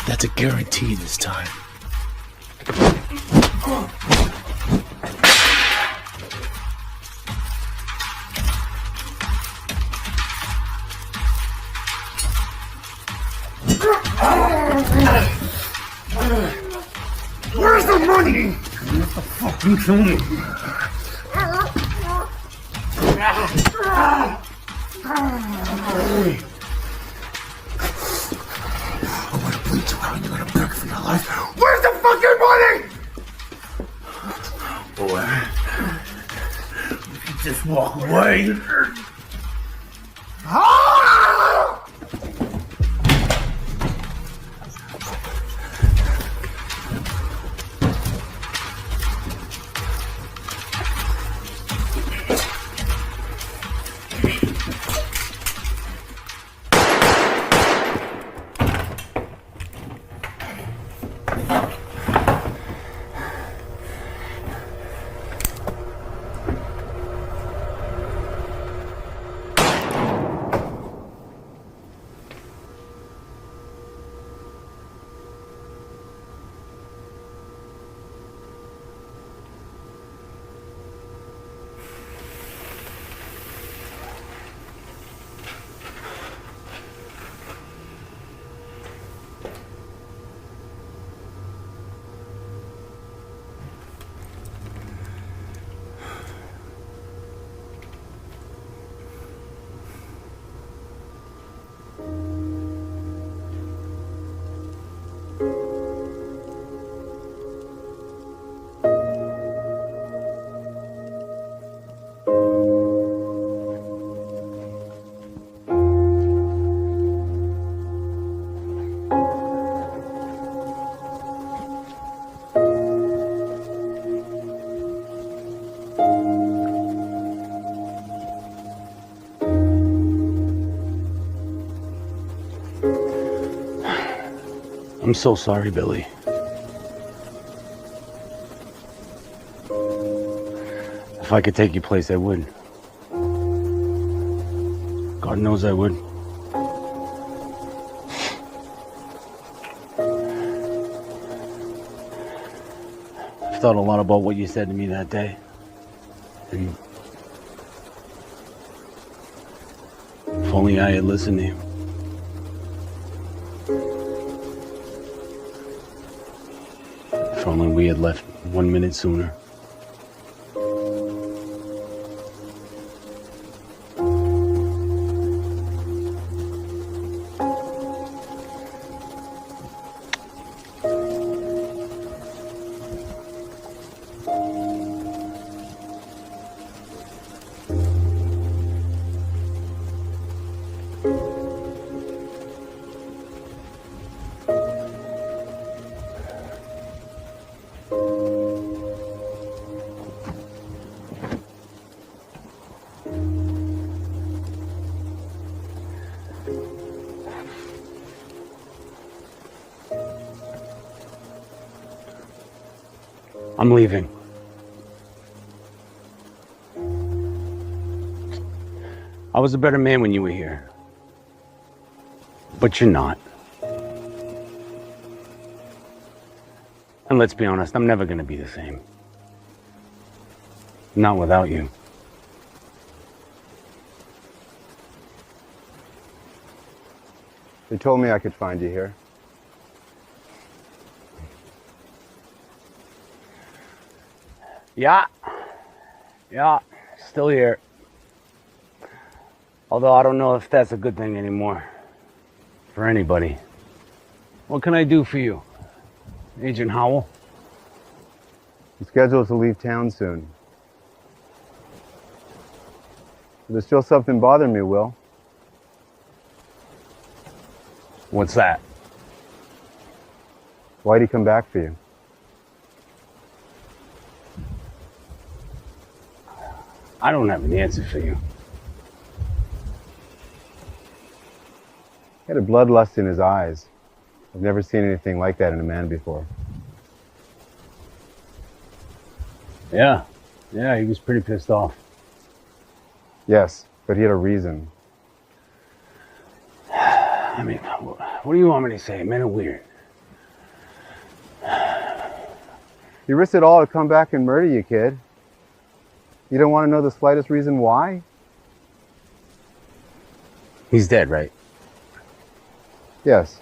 That's a guarantee this time. Where's the money? What the fuck you kill me? I'm gonna bleed you out and you're gonna beg for your life. Where's the fucking money? Boy, you can just walk away. Ah! I'm so sorry, Billy. If I could take your place, I would. God knows I would. I've thought a lot about what you said to me that day. And if only I had listened to you. If only we had left 1 minute sooner. I'm leaving. I was a better man when you were here. But you're not. And let's be honest, I'm never gonna be the same. Not without you. They told me I could find you here. Yeah, still here. Although I don't know if that's a good thing anymore. For anybody. What can I do for you, Agent Howell? I'm scheduled to leave town soon. There's still something bothering me, Will. What's that? Why'd he come back for you? I don't have an answer for you. He had a bloodlust in his eyes. I've never seen anything like that in a man before. Yeah, he was pretty pissed off. Yes, but he had a reason. I mean, what do you want me to say? Men are weird. You risked it all to come back and murder you, kid. You don't want to know the slightest reason why? He's dead, right? Yes.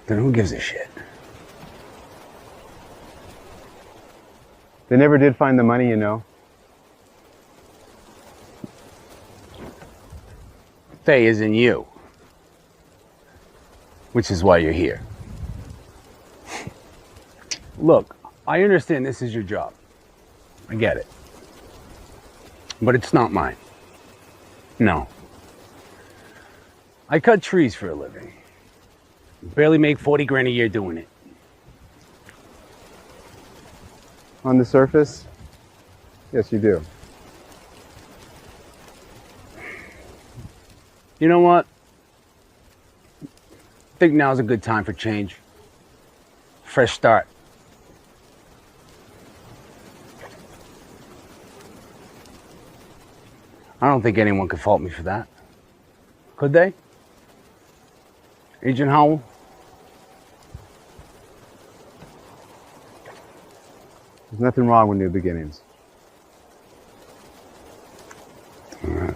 Then who gives a shit? They never did find the money, you know. Faye isn't you. Which is why you're here. Look, I understand this is your job. I get it. But it's not mine. No. I cut trees for a living. Barely make 40 grand a year doing it. On the surface, yes, you do. You know what? I think now's a good time for change. Fresh start. I don't think anyone could fault me for that. Could they? Agent Howell? There's nothing wrong with new beginnings. All right.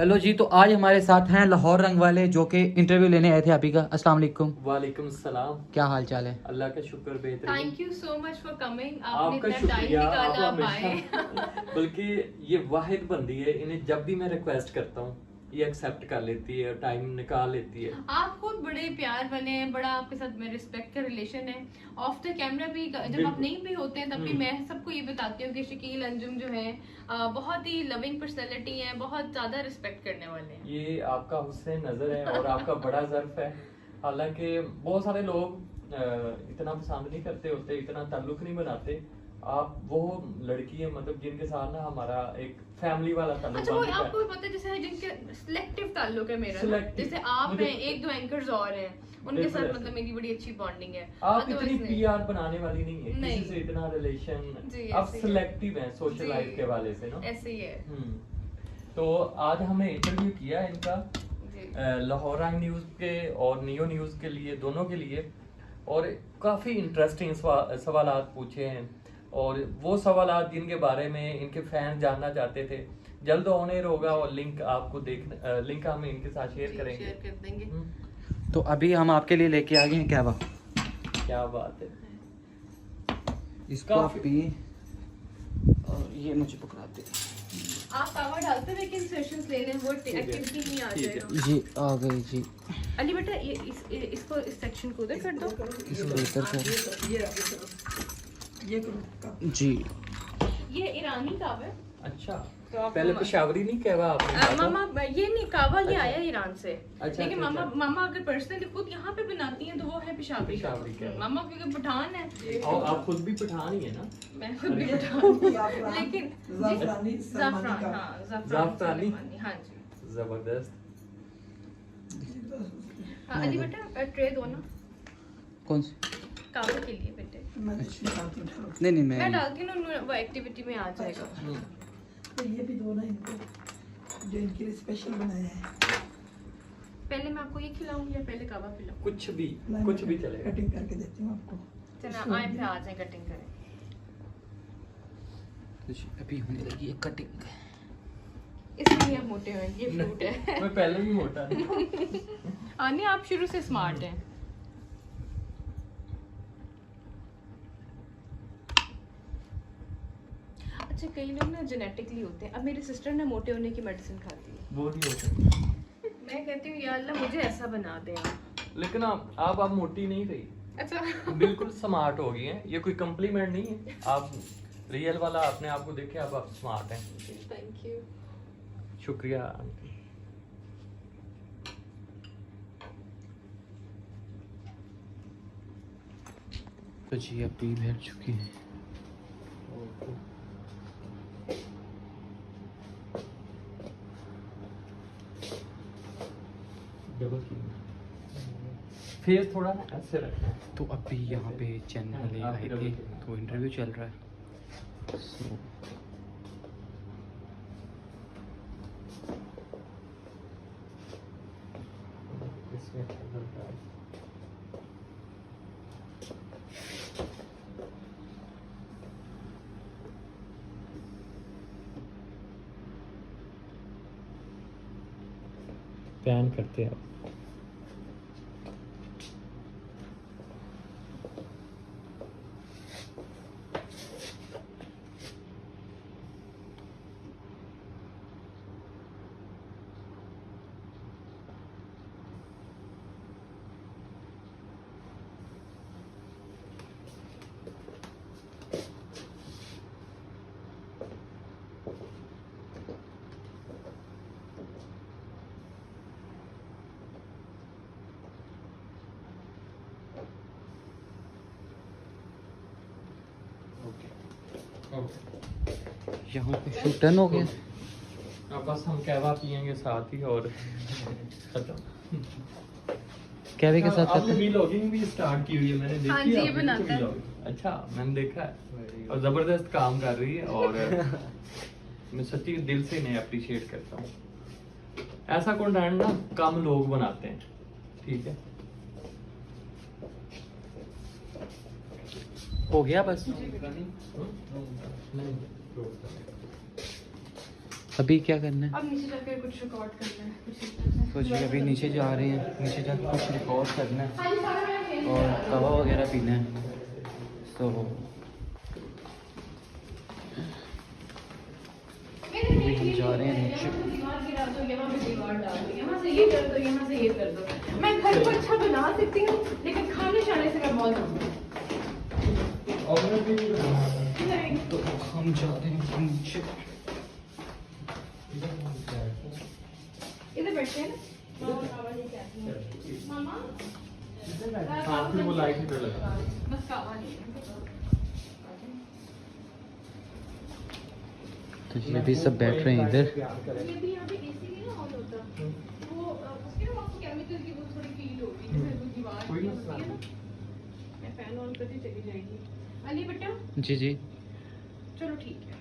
Hello जी, तो आज हमारे साथ हैं लाहौर रंग वाले जो कि इंटरव्यू लेने आए थे आप ही का। अस्सलाम वालेकुम। वालेकुम सलाम। क्या हाल चाल है? अल्लाह का शुक्र बेहतरीन। Thank you so much for coming. आपका आपने इतना टाइम निकाला आप आए। बल्कि ये वाहिद बंदी है, इन्हें जब भी मैं रिक्वेस्ट करता हूँ ये एक्सेप्ट कर लेती है, टाइम निकाल लेती है। आप खुद बड़े प्यार बने हैं, बड़ा आपके साथ में रिस्पेक्ट का रिलेशन है। ऑफ द कैमरा भी जब आप नहीं भी होते हैं तब भी मैं सबको ये बताती हूँ कि शकील अंजुम जो है बहुत ही लविंग पर्सनैलिटी है, बहुत ज्यादा रिस्पेक्ट करने वाले हैं। ये आपका हुस्न नजर है और आपका बड़ा ज़र्फ है। हालांकि बहुत सारे लोग इतना पसंद नहीं करते होते, इतना ताल्लुक नहीं बनाते। आप वो लड़की है मतलब जिनके साथ ना हमारा एक फैमिली वाला ताल्लुक। अच्छा, वो आपको भी पता है जैसे जिनके सिलेक्टिव ताल्लुक है मेरा, जैसे आप हैं, एक दो एंकर्स और हैं, उनके साथ मतलब मेरी बड़ी अच्छी बॉन्डिंग है। आप इतनी पीआर बनाने वाली नहीं है, किसी से इतना रिलेशन। आप सिलेक्टिव हैं सोशल लाइफ के हवाले से ना, ऐसे ही है। तो आज हमने इंटरव्यू किया इनका लाहौर न्यूज़ के और नियो न्यूज़ के लिए, दोनों के लिए, और काफ़ी इंटरेस्टिंग सवालात पूछे हैं और वो सवालात जिनके बारे में इनके फैन जानना चाहते थे। जल्द ऑन एयर होगा और लिंक आपको लिंक हम इनके साथ शेयर करेंगे। शेयर कर देंगे। तो अभी हम आपके लिए लेके आ गए हैं क्या क्या बात है। इसको आप पिए और ये मुझे पकड़ाते। आप कावा डालते हुए इंस्ट्रक्शंस ले लें, वो एक्टिविटी नहीं आ जाएगा। जी आ गई जी। अली बेटा ये इसको इस सेक्शन को उधर कर दो। इसको इधर कर। ये करो जी। ये ईरानी कावा है। अच्छा, तो आप पहले पेशावरी नहीं कहवा आपने? मामा ये नहीं कावा, ये आया ईरान से। अच्छा, लेकिन अच्छा, मामा अगर पर्सनली खुद यहाँ पे बनाती हैं तो वो है पेशावरी कावा। मामा क्योंकि पठान है। और आप खुद भी पठान ही है ना? मैं खुद भी पठान, लेकिन ज़ाफ़रान, हाँ ज़ाफ़रानी, हाँ जी। जबरदस्त। हाँ अली बेटा ट्रे दो ना। कौन सी? कावा के लिए बेटे। नहीं नहीं मैं डालती हूँ ना, वो एक्टिविटी में आ जाएगा। तो ये भी दो ना इनको, जो इनके लिए स्पेशल बनाया है। पहले मैं आपको ये खिलाऊंगी या पहले कावा खिलाऊं? कुछ भी चलेगा। कटिंग करके देती हूँ आपको। चलो आए पे आ जाए, कटिंग करें। अभी होने लगी है कटिंग। इसलिए आप मोटे हैं, ये फ्रूट है। मैं पहले भी मोटा था। हाँ नहीं, आप शुरू से स्मार्ट हैं। अच्छा कई लोग ना जेनेटिकली होते हैं। अब मेरी सिस्टर ने मोटे होने की मेडिसिन खाती है। वो नहीं होता। मैं कहती हूँ या अल्लाह मुझे ऐसा बना दे आप। लेकिन आप मोटी नहीं रही। अच्छा बिल्कुल स्मार्ट हो गई हैं। ये कोई कम्प्लीमेंट नहीं है, आप रियल वाला अपने आप को देखे, अब आप स्मार्ट हैं। Thank you. शुक्रिया। तो जी अभी बैठ चुकी है। फेस थोड़ा ना ऐसे रखना है। तो अभी यहाँ पे चैनल वाले आए थे तो इंटरव्यू चल रहा है। सो पैन करते हैं। यहाँ पे शूट डन हो गया। अब बस हम कहवा पियेंगे साथ ही और खत्म। कहवे के साथ आपने व्लॉगिंग भी स्टार्ट की हुई है, मैंने देखी है। हाँ जी, ये बनाता है। अच्छा, मैंने देखा है और जबरदस्त काम कर रही है और मैं सच्ची दिल से इन्हें अप्रिशिएट करता हूँ। ऐसा कंटेंट ना कम लोग बनाते हैं, ठीक है। हो गया बस। अभी क्या करना है? अब नीचे जाकर कुछ रिकॉर्ड करना है। तो जी अभी नीचे जा रहे हैं, नीचे जाकर कुछ रिकॉर्ड करना है और कवा वगैरह पीना है। तो अभी हम जा रहे हैं नीचे। दीवार गिरा दो, यहाँ पे दीवार डाल दो, यहाँ से ये कर दो, यहाँ से ये कर दो। मैं घर को अच्छा बना सकती हूँ, लेकिन खाने जाने से मैं बहुत हूँ। तो हम जा रहे हैं नीचे। इधर बैठते हैं ना। मामा हाँ, फिर वो लाइट ही पे लगा। बस कावा नहीं तो ये अभी सब बैठ रहे हैं इधर। ये भी यहाँ पे एसी नहीं ना ऑन होता, वो उसके ना आपको केमिकल की वो थोड़ी फील होगी, जैसे वो दीवार की होती है ना। मैं फैन ऑन करती चली जाएगी। अली बेटा जी जी चलो ठीक है।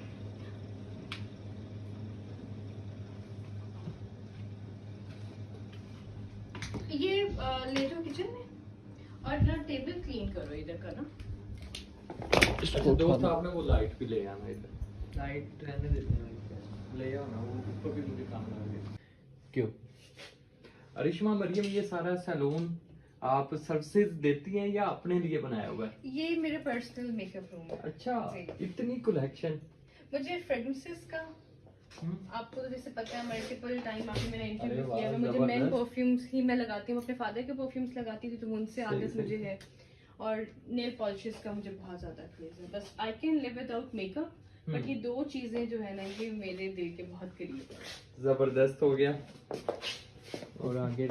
ये ले जाओ किचन में और ना टेबल क्लीन करो इधर का ना। अच्छा दोस्त, आपने वो लाइट भी ले आना इधर। लाइट रहने देते हैं, ले आओ ना, वो ऊपर भी मुझे काम लगे। क्यों? अरिश्मा मरियम, ये सारा सैलून आप सर्विसेज देती हैं या अपने लिए बनाया हुआ है? ये मेरे पर्सनल मेकअप रूम है। अच्छा, इतनी कलेक्शन। मुझे फ्रेग्रेंसेस का, आपको तो जैसे पता है मल्टीपल टाइम आपने मेरा इंटरव्यू अरे किया है, वाह, मुझे मेन जबरदस्त। परफ्यूम्स ही मैं लगाती हूँ, अपने फादर के परफ्यूम्स लगाती थी तो उनसे आदत मुझे है, और नेल पॉलिशेस का मुझे बहुत ज्यादा क्रेज है। बस I can live without makeup, but ये दो चीजें जो है ना ये मेरे दिल के बहुत करीब है। जबरदस्त हो गया। और आगे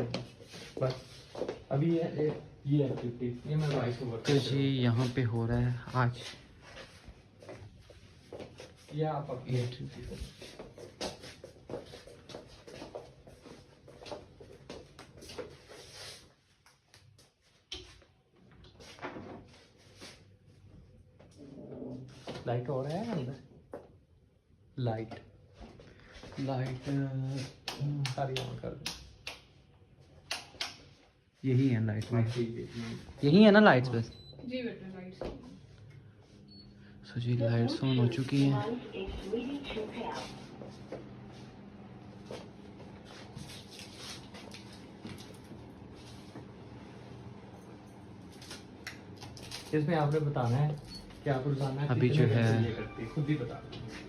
बस अभी ये एक्टिविटी ये मैं वॉइस ओवर। तो जी यहाँ पे हो रहा है आज ये आप अपनी लाइट हो रहा है अंदर, लाइट सारी ऑन कर दो। यही है लाइट में, यही है ना लाइट्स बस। जी बेटा लाइट्स। सो जी लाइट्स ऑन हो चुकी हैं। इसमें आपने बताना है कि आप रोजाना अभी जो है खुद ही बता दो।